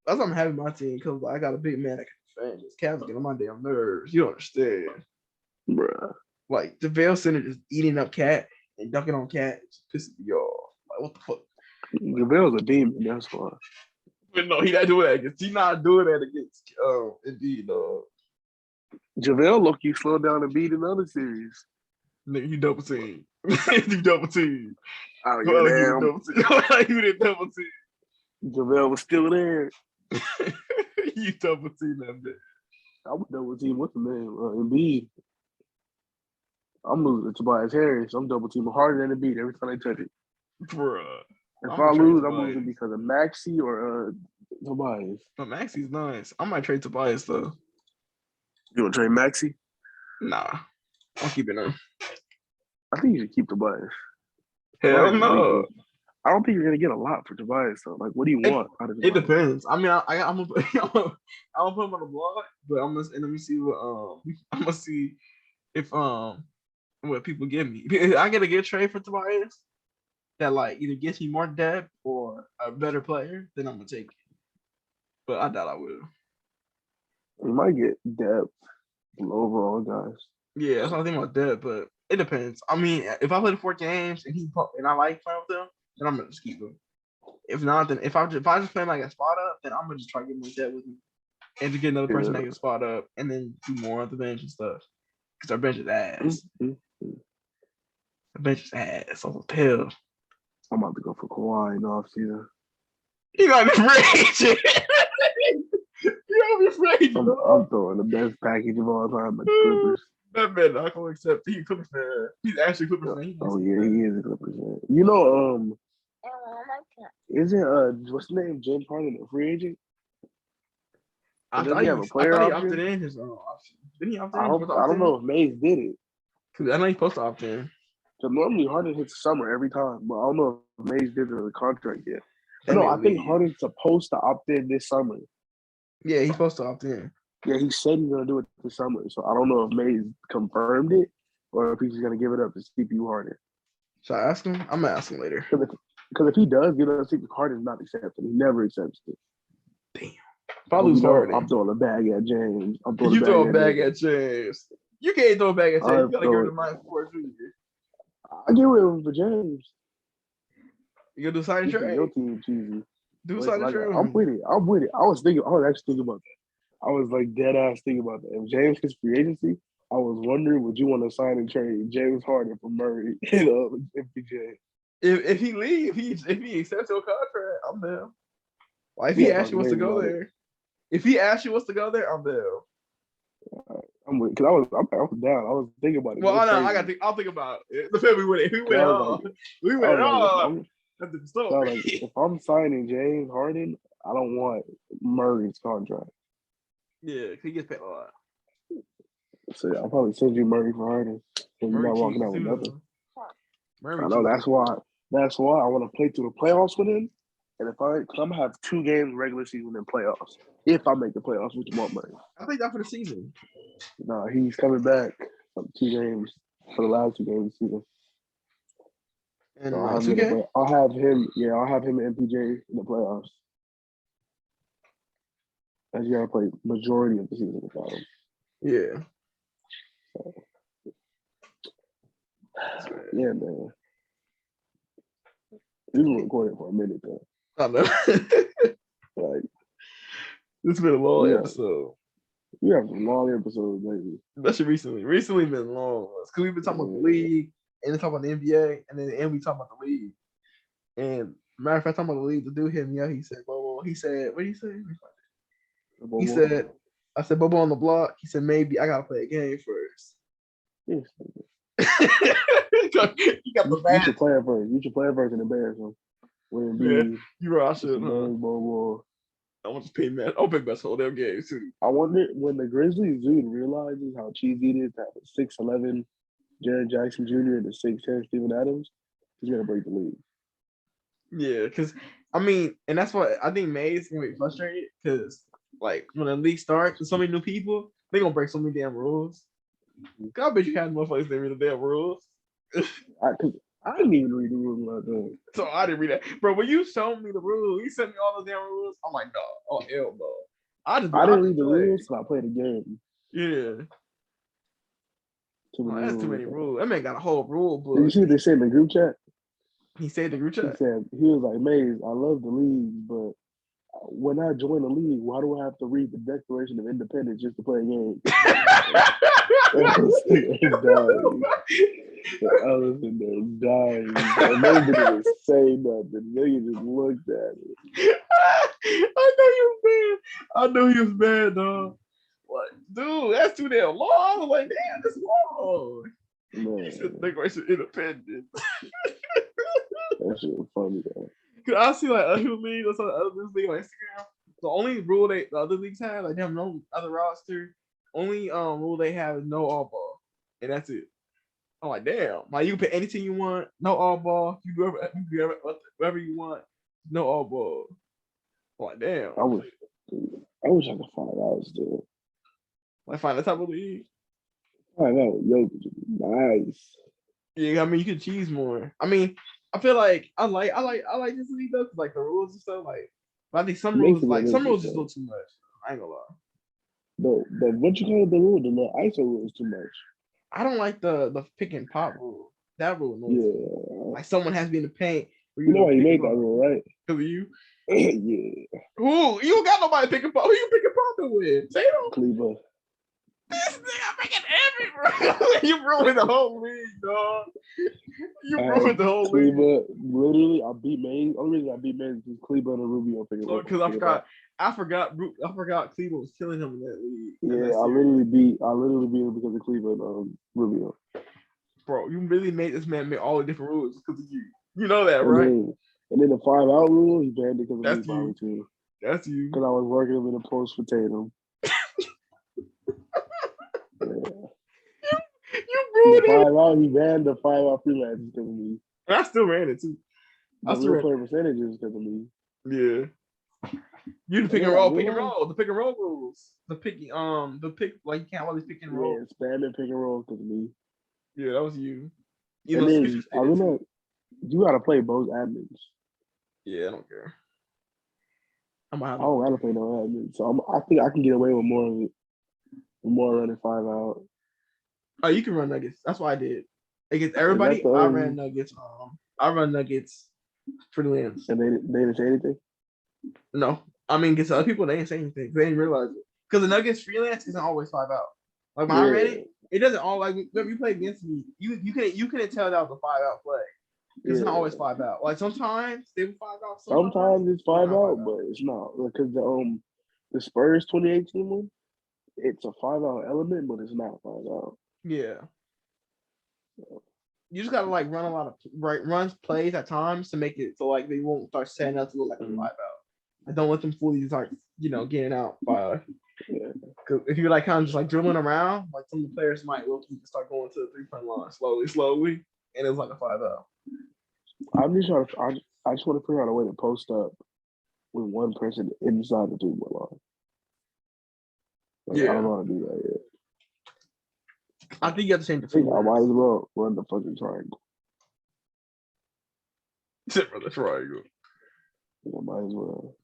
That's why I'm having my team, because I got a big man that can defend. This Cavs getting on my damn nerves. You don't understand, bruh. Like JaVale Center just eating up Cat and dunking on Cat, just pissing me off. Like what the fuck? JaVale's a demon. That's why. But no, he not doing that against. He not doing that against Embiid, dog. JaVale low-key slowed down Embiid in the other series. Nigga, you double team. You double team. Oh, yeah, You didn't double team. JaVale was still there. You double team that bitch. I would double team. What's the name? Embiid. I'm losing to Tobias Harris. I'm double teaming harder than Embiid every time I touch it. Bruh. If I lose, I'm losing because of Maxey or Tobias. But Maxey's nice. I might trade Tobias though. You want to trade Maxey? Nah. I'm keeping him. I think you should keep Tobias. Hell no. I don't think you're gonna get a lot for Tobias though. Like, what do you want out of Tobias? It depends. I mean, I'm gonna put him on the blog, but let me see what I'm gonna see if what people give me. I get a good trade for Tobias. that like either gets me more depth or a better player, then I'm gonna take it. But I doubt I will. We might get depth from overall guys. Yeah, that's what I think about depth, but it depends. I mean, if I play the 4 games and I like playing with him, then I'm gonna just keep him. If not, then if I just play like a spot up, then I'm gonna just try to get more depth with him and to get another person that can spot up and then do more on the bench and stuff. Because our bench is ass. The bench is ass. So hell. I'm about to go for Kawhi in the offseason. You gotta be free agent. You gotta be free agent. I'm throwing the best package of all time at the Clippers. That man not gonna accept. He's Clippers fan. He's actually Clippers fan. Oh yeah, he is a Clippers fan. You know, isn't what's the name? James Harden a free agent? I thought he opted in his option. Didn't he opt in? I don't know if Mays did it. Cause I know he's supposed to opt in. So normally Harden hits the summer every time, but I don't know if Mays did the contract yet. No, I think Harden's supposed to opt in this summer. Yeah, he's supposed to opt in. Yeah, he said he's gonna do it this summer. So I don't know if Mays confirmed it or if he's just gonna give it up to CPU Harden. Should I ask him? I'm gonna ask him later. Because if he does give it up to CPU Harden's not accepted. He never accepts it. Damn. If I lose Harden, I'm throwing a bag at James. You throw a bag at James. You can't throw a bag at James. You gotta give it to Mike Ford Jr. I get rid of him for James. You gonna do sign and trade? Your team cheesy. Do sign and trade. I'm with it. I was actually thinking about that. I was like dead ass thinking about that. If James gets free agency, I was wondering, would you want to sign and trade James Harden for Murray and MPJ? If he leave, if he accepts your contract, I'm down. Like if he actually wants to go there, I'm down. I'm with, because I was down. I was thinking about it. Well, I'll think about it. The fact we win it all. We win it all. If I'm signing James Harden, I don't want Murray's contract. Yeah, he gets paid a lot. So I'll probably send you Murray for Harden. So you're not walking out with nothing. I know that's why I want to play through the playoffs with him. And because I'm gonna have 2 games regular season and playoffs. If I make the playoffs with Jamal Murray. I think that's for the season. No, he's coming back for 2 games for the last 2 games of the season. And so I'll have him and MPJ in the playoffs. As you gotta play majority of the season without him. Yeah. So, yeah, man. We've been recording for a minute though. I know. Like, it's been a long episode. We have some long episodes lately. Especially recently. Recently been long. Because we've been talking about the league and then talking about the NBA and we talking about the league. And matter of fact, talking about the league, the dude hit me up. He said, Bobo. He said, what did he say? He said, I said, Bobo on the block. He said, maybe I gotta play a game first. Yes. You got the you should play it first. You should play it first in the Bears. You right, I should. Bobo. I want to pay man. I'll pick best whole damn game too. I wonder when the Grizzlies dude realizes how cheesy it is to have a 6'11" Jared Jackson Jr. and a 6'10" Steven Adams, he's gonna break the league. Yeah, because I mean, and that's what I think May's gonna be frustrated because like when the league starts with so many new people, they're gonna break so many damn rules. I bet you had motherfuckers that read the damn rules. I didn't even read the rules like that. So I didn't read that. Bro, when you showed me the rules, you sent me all the damn rules. I'm like, no. Oh, hell no. I didn't read the rules, so I played the game. Yeah. That's too many rules. That man got a whole rule book. Did you see what they said in the group chat? He said the group chat? He was like, Maze, I love the league, but when I join the league, why do I have to read the Declaration of Independence just to play a game? I was in there dying. Nobody didn't say nothing. They just looked at it. I know he was bad, dog. What, dude? That's too damn long. I was like, damn, that's long. Man. He said Declaration of Independence. That shit was funny, though. Cause I see like other leagues or some other league on Instagram. The only rule the other leagues have, like they have no other roster. Only rule they have is no all ball, and that's it. I'm like, damn. Like you can pick anything you want, no all ball. You do whatever you want, no all ball. I'm like, damn. I wish I could find out still. Like find that type of league. Find out, yo, nice. Yeah, I mean you can cheese more. I mean, I feel like I like this league though, 'cause, like the rules and stuff. Like, but I think some It makes rules it some rules just a interesting. little too much. I ain't gonna lie. The what you call it, the rule, the little ISO rule is too much. I don't like the pick and pop rule. That rule annoys me. Yeah. Like someone has to be in the paint for You you know to why he pick and made that pop. rule, right? Because of you. Yeah. Who? You don't got nobody pick and pop. Who you pick and popping with? Tatum? Cleveland. This nigga picking every You ruined the whole league, dog. You ruined the whole league. Cleveland, literally, I beat Maine. Only reason I beat Maine is because Cleveland and Rubio picking up. Because I forgot Cleveland was killing him in that league. Yeah, I literally beat him because of Cleveland, Rubio. Bro, you really made this man make all the different rules because of you. You know that, right? And then the 5-out rule, he banned it because of That's me probably you. too. That's you. Because I was working him in the post for Tatum. You ruined the it. 5-out, he banned the 5-out freelance because of me. And I still ran it too. The real player percentages because of me. Yeah. You the pick and roll, the pick and roll rules. The pick like you can't always pick and roll. Yeah, spam and pick and roll because of me. Yeah, that was you. And then I remember you gotta play both admins. Yeah, I don't care. I don't gotta play no admins, so I think I can get away with more of it. More running 5-out. Oh, you can run Nuggets. That's what I did. Against everybody, I ran Nuggets. I run Nuggets freelance. And they didn't say anything? No. I mean, against other people, they didn't say anything. They didn't realize it. Because the Nuggets freelance isn't always 5-out. Like when I ran it doesn't all like when you play against me, you couldn't tell that was a 5-out play. It's not always 5-out. Like sometimes they were 5-out. Sometimes it's 5-out, but it's not. Because the Spurs 2018 one, it's a 5-out element, but it's not 5-out. Yeah. You just gotta like run a lot of runs plays at times to make it so like they won't start setting up to look like a 5-out. And don't let them fully start, getting out by. Yeah. Because if you're like kind of just like dribbling around, like some of the players might look start going to the 3-point line slowly, and it's like a 5-out. I just want to figure out a way to post up with one person inside the 3-point line. Like, I don't know how to do that yet. I think you have to change the thing. I might as well run the fucking triangle. Run the triangle. I might as well.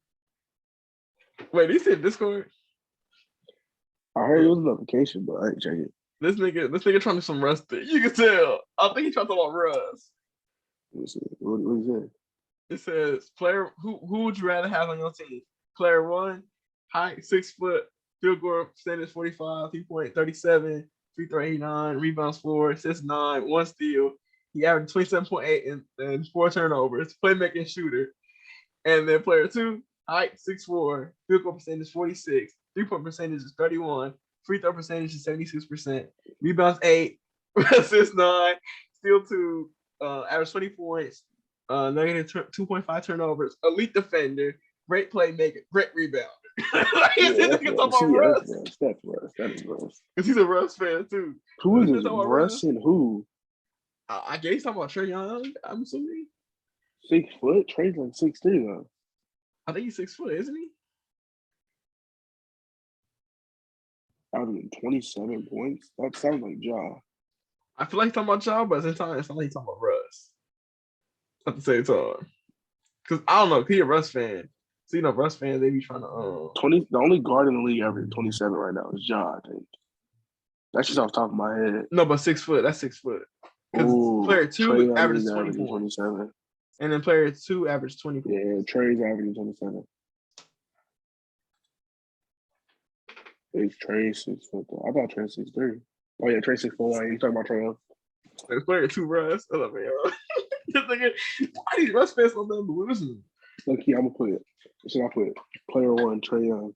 Wait, he said Discord? I heard it was a notification, but I ain't checking it. This nigga trying to do some Rust thing. You can tell. I think he's trying to talk about Rust. What is it? It says player who would you rather have on your team? Player 1, height 6 foot, field goal percentage 45, 3-point 37, free throw 89, rebounds 4, assists 9, 1 steal. He averaged 27.8 and 4 turnovers. Playmaking shooter. And then player 2, height 6'4", field goal percentage 46, 3-point percentage is 31, free throw percentage is 76%, rebounds 8, assists 9, steal 2, average 20 points, negative 2.5 turnovers, elite defender, great playmaker, great rebounder. That's Russ. That is Russ. Because he's a Russ fan too. Who is this? Russ and who? I guess he's talking about Trae Young. I'm assuming 6 foot. Trae's like 6'3" though. I think he's 6 foot, isn't he? Averaging 27 points. That sounds like Ja. I feel like he's talking about Ja, but at the same time, it's not like he's talking about Russ. At the same time, because I don't know, he's a Russ fan. So Russ fans, they be trying to 20. The only guard in the league averaging 27 right now is Ja. I think that's just off the top of my head. No, but 6 foot. That's 6 foot. Because player 2 averages 27, and then player 2 averages 20. Yeah, Trae's averaging 27. It's Trae 6 foot. I thought Trae 6'3". Oh yeah, Trae 6'4". You talking about Trae? There's player 2 Russ. I love it. Why these Russ fans so damn delusional? Look here, I'm gonna put it. Should I put player 1, Trae Young?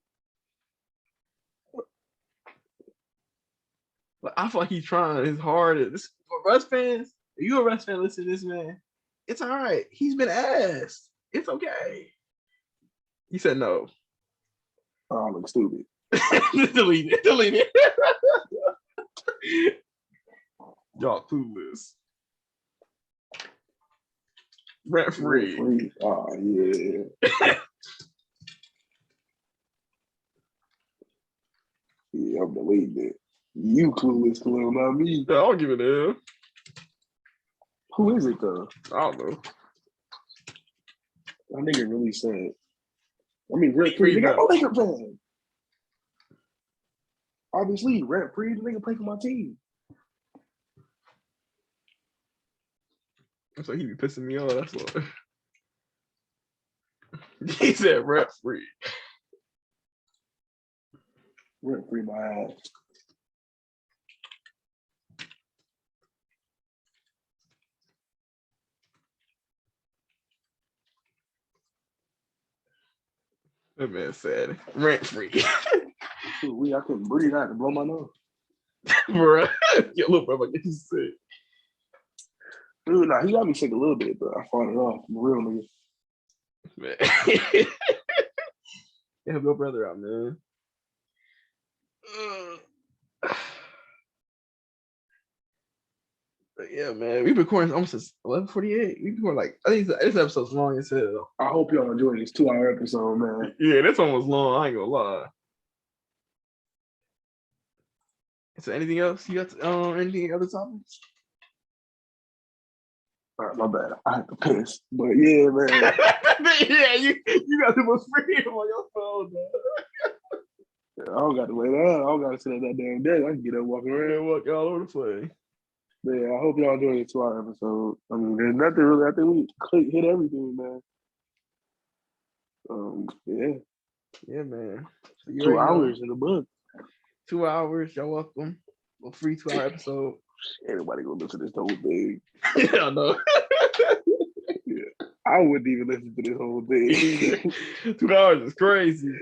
Like, I feel like he's trying his hardest. For Russ fans, if you're a Russ fan, listen to this man. It's all right. He's been asked. It's okay. He said no. Oh, I look stupid. Delete it. Y'all clueless. Rent free. Oh, yeah. Yeah, I'm deleting it. You clueless, not me. I don't give a damn. Who is it, though? I don't know. That nigga really said. I mean, rent free. Nigga, I'm a Laker fan. Obviously, rent free. The nigga play for my team. That's why he be pissing me off. That's what. He said rent free. Rent free my ass. That man said rent free. I couldn't breathe. I had to blow my nose. Bruh, your little brother getting sick. Dude, nah, he got me sick a little bit, but I fought it off. I'm a real nigga. Man. Help your brother out, man. But yeah, man, we've been recording almost 11:48. We've been recording like I think this episode's long as hell. I hope y'all enjoyed this 2-hour episode, man. Yeah, this one was long. I ain't gonna lie. So anything else? You got anything other topics? All right, my bad. I had to piss, but yeah, man. Yeah, you got the most freedom on your phone, man. I don't got to wait out. I don't got to sit at that damn desk. I can get up, walk around, walk all over the place. But yeah, I hope y'all enjoyed the 2-hour episode. I mean, there's nothing really. I think we hit everything, man. Yeah. Yeah, man. So 2 hours in the book. 2 hours. Y'all welcome. A free 2-hour episode. Anybody gonna listen to this whole thing? Yeah, I know. Yeah, I wouldn't even listen to this whole thing. 2 hours is crazy.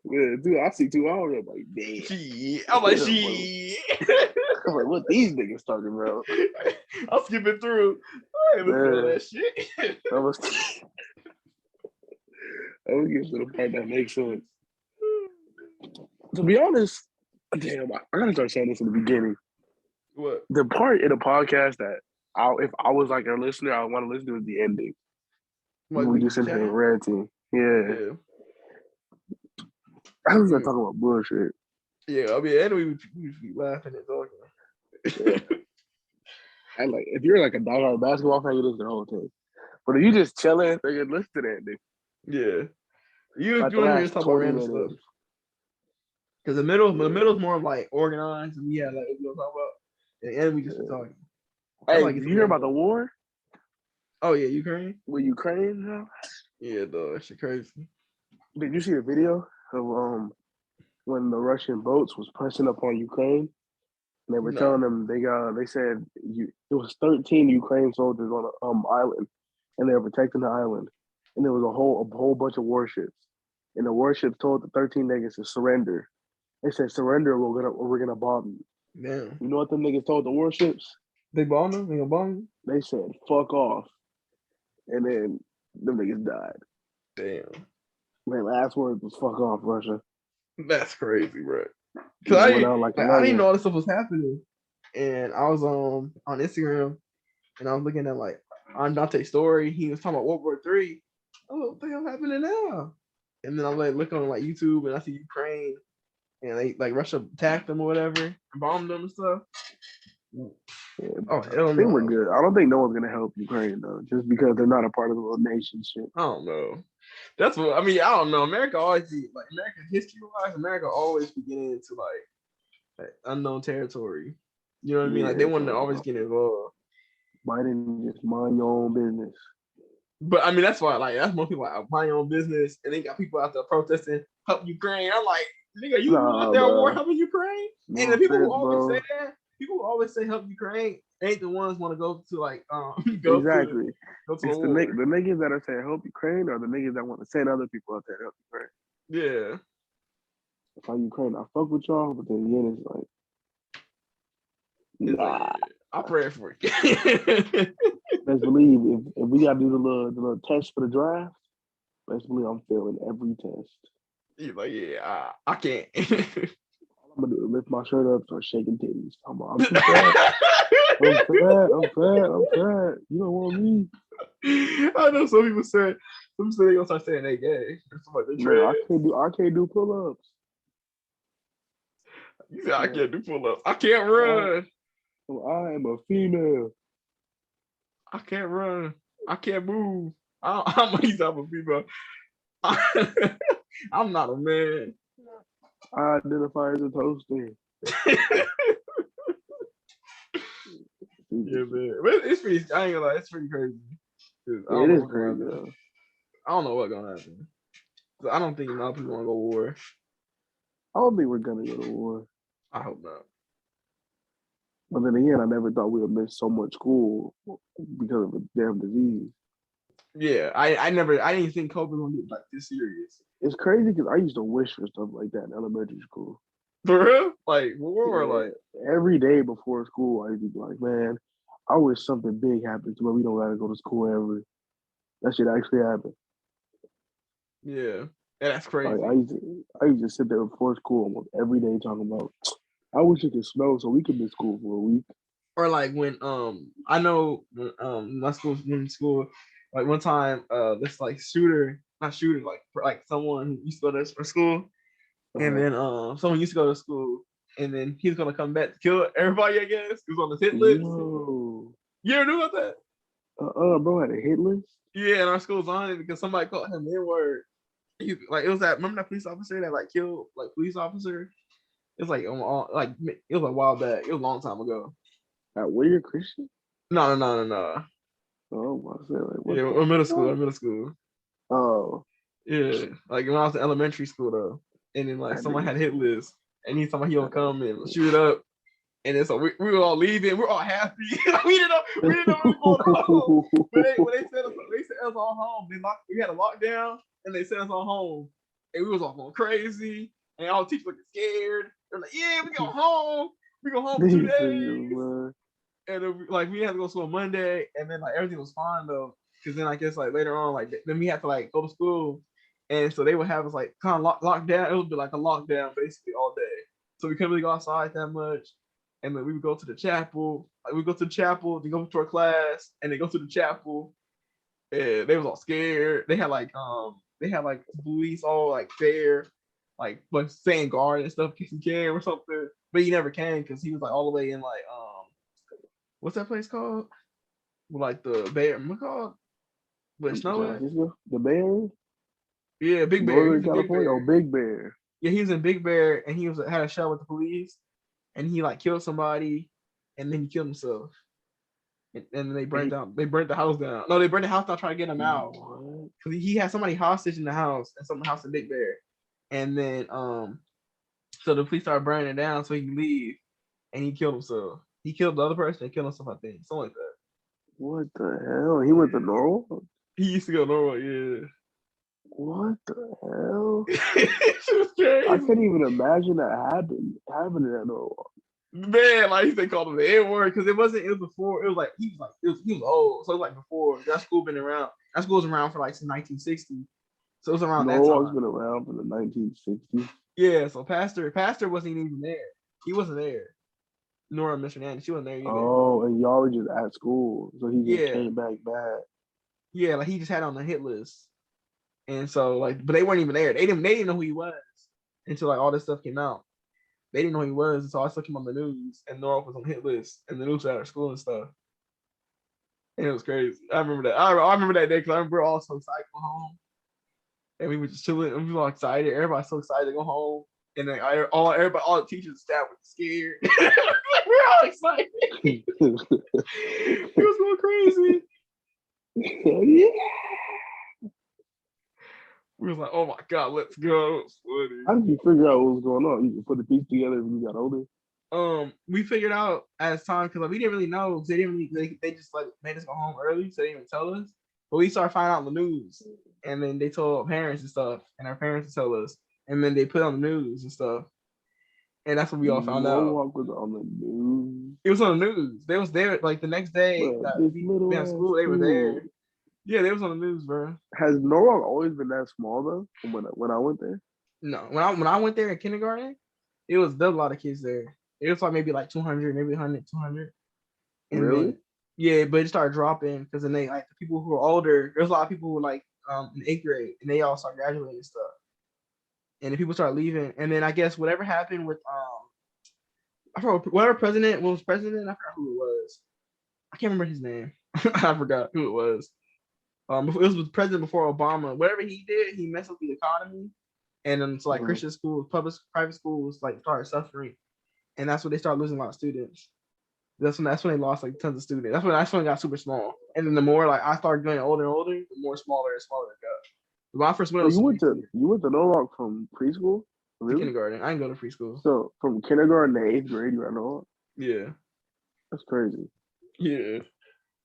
Yeah, dude, I see 2 hours. I'm like, damn. Shit. I'm like, shit. I'm like, what these niggas talking about? I'll skip it through. I ain't listening to that shit. I'm gonna get to the part that makes sense. To be honest, damn, I gotta start saying this in the beginning. What? The part in the podcast that if I was like a listener, I would want to listen to is the ending. What, we just in here ranting. Yeah. I was talking about bullshit. Yeah, I mean, anyway, we be laughing and talking. Yeah. And like, if you're like a diehard basketball fan, you listen to the whole thing. But if you just chilling, they can listen to that, dude. Yeah. You want to just talk about random stuff. Because the middle's more like organized, and we had like what we gonna talk about. And the end, we just talking. Hey, like, you hear about the war? Oh yeah, Ukraine. With Ukraine now? Yeah, though, that shit crazy. Did you see the video of when the Russian boats was pressing up on Ukraine? And they were telling them they said it was 13 Ukraine soldiers on an island, and they were protecting the island, and there was a whole bunch of warships, and the warships told the 13 niggas to surrender. They said, surrender, we're gonna bomb you. Damn. You know what them niggas told the warships? They bombed them? They gonna bomb you? They said, fuck off. And then them niggas died. Damn. Their last words was fuck off, Russia. That's crazy, bro. Cause I didn't know all this stuff was happening. And I was on Instagram and I was looking at like on Dante's story, he was talking about World War III. Oh, what the hell happening now? And then I'm like looking on like YouTube and I see Ukraine and they like Russia attacked them or whatever and bombed them and stuff. Yeah, they were good. I don't think no one's gonna help Ukraine though, just because they're not a part of the little nation shit. I don't know. That's what I mean. I don't know. America always like American history-wise. America always be getting into like unknown territory. You know what I mean? Like they want to always get involved. Biden just mind your own business. But I mean, that's why that's most people like mind your own business, and they got people out there protesting, help Ukraine. I'm like, nigga, you out there war helping Ukraine? No and the people who always say that, people who always say help Ukraine ain't the ones want to go to like go exactly. To it's the niggas that are saying help Ukraine or the niggas that want to send other people out there to help Ukraine. Yeah. If I'm Ukraine, I fuck with y'all, but then again, it's like, nah. I pray for you. Best believe if we gotta do the little test for the draft, best believe I'm failing every test. You're like, yeah, I can't. I'm gonna do is lift my shirt up, start shaking titties. I'm too fat. I'm fat. You don't want me. I know some people say they gonna start saying they gay. Man, I can't do pull-ups. You said I can't do pull-ups. I can't run. I am a female. I can't run. I can't move. I'm these type of people. I'm not a man. I identify as a toaster. Yeah, man. But it's pretty. I ain't gonna lie. It's pretty crazy. It is crazy. I don't know what's gonna happen. I don't think enough people want to go to war. I don't think we're gonna go to war. I hope not. But then again, I never thought we would miss so much school because of a damn disease. Yeah, I didn't think COVID was gonna get like this serious. It's crazy because I used to wish for stuff like that in elementary school. For real? Like war, like every day before school, I used to be like, man, I wish something big happened to where we don't gotta go to school ever. That shit actually happened. Yeah, that's crazy. Like, I used to sit there before school almost every day talking about, I wish it could snow so we could miss school for a week. Or like when I know when my school was in school, like one time this like like someone who used to go to school, and then someone used to go to school, and then he's gonna come back to kill everybody. I guess he was on the hit list. Yo. You ever knew about that? Bro had a hit list. Yeah, and our school's on it because somebody called him the N-word. Like it was that. Remember that police officer that like killed like police officer? It's like it was a while back. It was a long time ago. Were you a Christian? No. Oh, I said like yeah, or middle school. Oh. Yeah, like when I was in elementary school though, and then like someone had a hit list, and he's talking about he gonna come and shoot it up, and then so we were all leaving, we're all happy. we didn't know what was going on. When they sent us all home, we had a lockdown, and they sent us all home, and we was all going crazy, and all the teachers looking scared. They're like, "Yeah, we go home. We go home for 2 days." And like we had to go to school on Monday, and then like everything was fine though, because then I guess like later on, like then we had to like go to school. And so they would have us like kind of locked down. It would be like a lockdown basically all day. So we couldn't really go outside that much. And then we would go to the chapel. Like we go to the chapel, then go to our class, and then go to the chapel. And they was all scared. They had like police all like there, like saying guard and stuff in case he came or something. But he never came because he was like all the way in like what's that place called? Like the Bay, what's it called? Where snow? The Bay. Yeah, Big Bear. Northern California. Oh, Big Bear. Yeah, he was in Big Bear, and he had a shot with the police, and he like killed somebody, and then he killed himself. And then they burnt the house down. No, they burned the house down trying to get him out because he had somebody hostage in the house, and some house in Big Bear, and then so the police started burning it down so he could leave, and he killed himself. He killed the other person and killed himself, I think, something like that. What the hell? He went to Norwalk? He used to go to Norwalk, yeah. What the hell? I couldn't even imagine that happening at Norwalk. Man, like they called him the N-word because it was before. It was like he was old, so it was like before that school been around. That school was around for like since 1960, so it was around that time. Norwalk's been around for the 1960s. Yeah, so Pastor wasn't even there. He wasn't there. Nora Miss Hernandez, she wasn't there either. Oh, and y'all were just at school, so he just came back bad. Yeah, like he just had on the hit list. And so like, but they weren't even there. They didn't know who he was until like all this stuff came out. They didn't know who he was until I saw him on the news, and Norwalk was on the hit list, and the news at our school and stuff. And it was crazy. I remember that. I remember that day because I remember we were all so excited to go home, and we were just chilling. And we were all excited. Everybody's so excited to go home, and then all the teachers and staff were scared. We're all excited. It was going crazy. Yeah. We was like, oh my God, let's go. How did you figure out what was going on? You could put the piece together when you got older? We figured out as time because like, we didn't really know because they just like made us go home early, so they didn't even tell us. But we started finding out on the news, and then they told our parents and stuff, and our parents would tell us, and then they put on the news and stuff, and that's when we all found out. Norwalk was on the news. It was on the news. They was there like the next day. We had school. They were there. Yeah, they was on the news, bro. Has Norwalk always been that small though? When I went there? No, when I went there in kindergarten, there was a lot of kids there. It was like maybe like 200, maybe 100, 200. And really? Then, yeah, but it started dropping because then they like the people who were older. There's a lot of people who were like in 8th grade, and they all started graduating and stuff. And then people started leaving, and then I guess whatever happened with I forgot whatever president was president. I forgot who it was. I can't remember his name. I forgot who it was. It was with president before Obama. Whatever he did, he messed up the economy, and then so like Christian schools, private schools, like started suffering, and that's when they started losing a lot of students. That's when they lost like tons of students. That's when it got super small. And then the more like I started getting older and older, the more smaller and smaller it got. When I first went, you went to Norwalk from preschool? Really? Kindergarten. I didn't go to preschool. So from kindergarten to 8th grade, you were at Norwalk? Yeah. That's crazy. Yeah.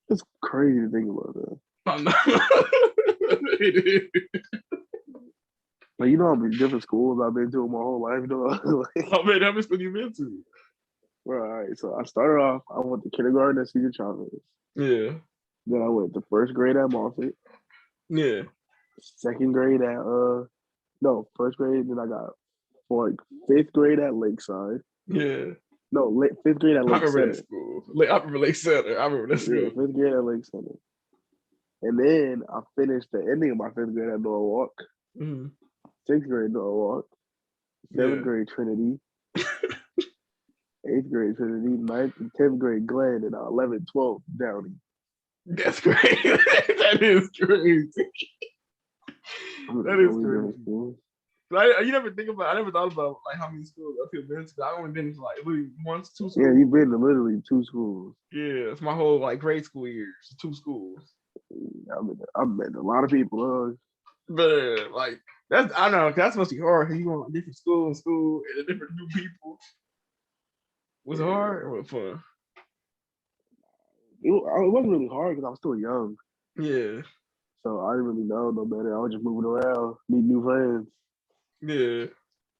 It's crazy to think about that. I'm not. It is. Like, you know how many different schools I've been to my whole life, though. How many schools you been to? Well, all right, so I started off. I went to kindergarten at Cedar Chavez. Yeah. Then I went to first grade at Moffett. Yeah. Second grade at first grade. Then I got for like 5th grade at Lakeside. Yeah. No, 5th grade at Lake Center. I remember that school. I remember Lake Center. I remember that school. Yeah, 5th grade at Lake Center. And then I finished the ending of my 5th grade at Norwalk. 6th grade Norwalk. 7th grade Trinity. 8th grade Trinity. 9th and 10th grade Glenn. And 11th, 12th Downey. That's great. That is crazy. That is crazy. You never think about. I never thought about like how many schools I've been to. I've only been to like literally 1 to 2 schools. Yeah, you've been to literally 2 schools. Yeah, it's my whole like grade school years. 2 schools. I've met a lot of people. But like that's I don't know. That's supposed to be hard. You going to different school and different new people. Was it hard or fun? It wasn't really hard because I was still young. Yeah. So I didn't really know no better. I was just moving around, meeting new friends. Yeah.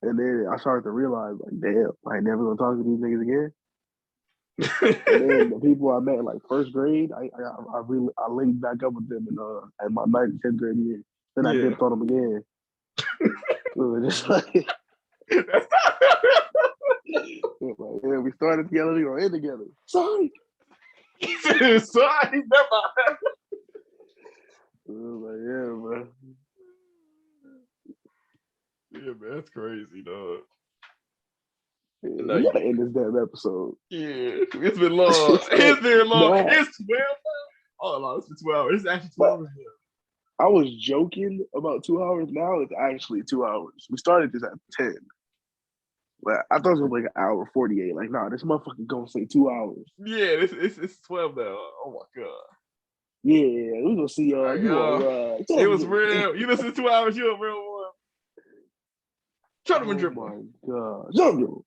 And then I started to realize, like, damn, I ain't never gonna talk to these niggas again. And then the people I met in like first grade, I linked back up with them in my 9th and 10th grade year. Then I dipped on them again. We were just like, yeah, we started together, we gonna end together. Sorry. Sorry, never. Like, yeah, bro. Yeah, man, that's crazy, dog. Yeah, we gotta end this damn episode. Yeah, it's been long. It's been long. No. It's 12 hours. Oh no, it's been 2 hours. It's actually 2 hours now. I was joking about 2 hours. Now it's actually 2 hours. We started this at 10. But I thought it was like an hour 48. Like, nah, this motherfucker gonna say 2 hours. Yeah, it's 12 now. Oh my god. Yeah, we gonna see y'all. It was real. You listen to 2 hours, you a real one. ShutUpAndDribble. Oh my god. ShutUpAndDribble.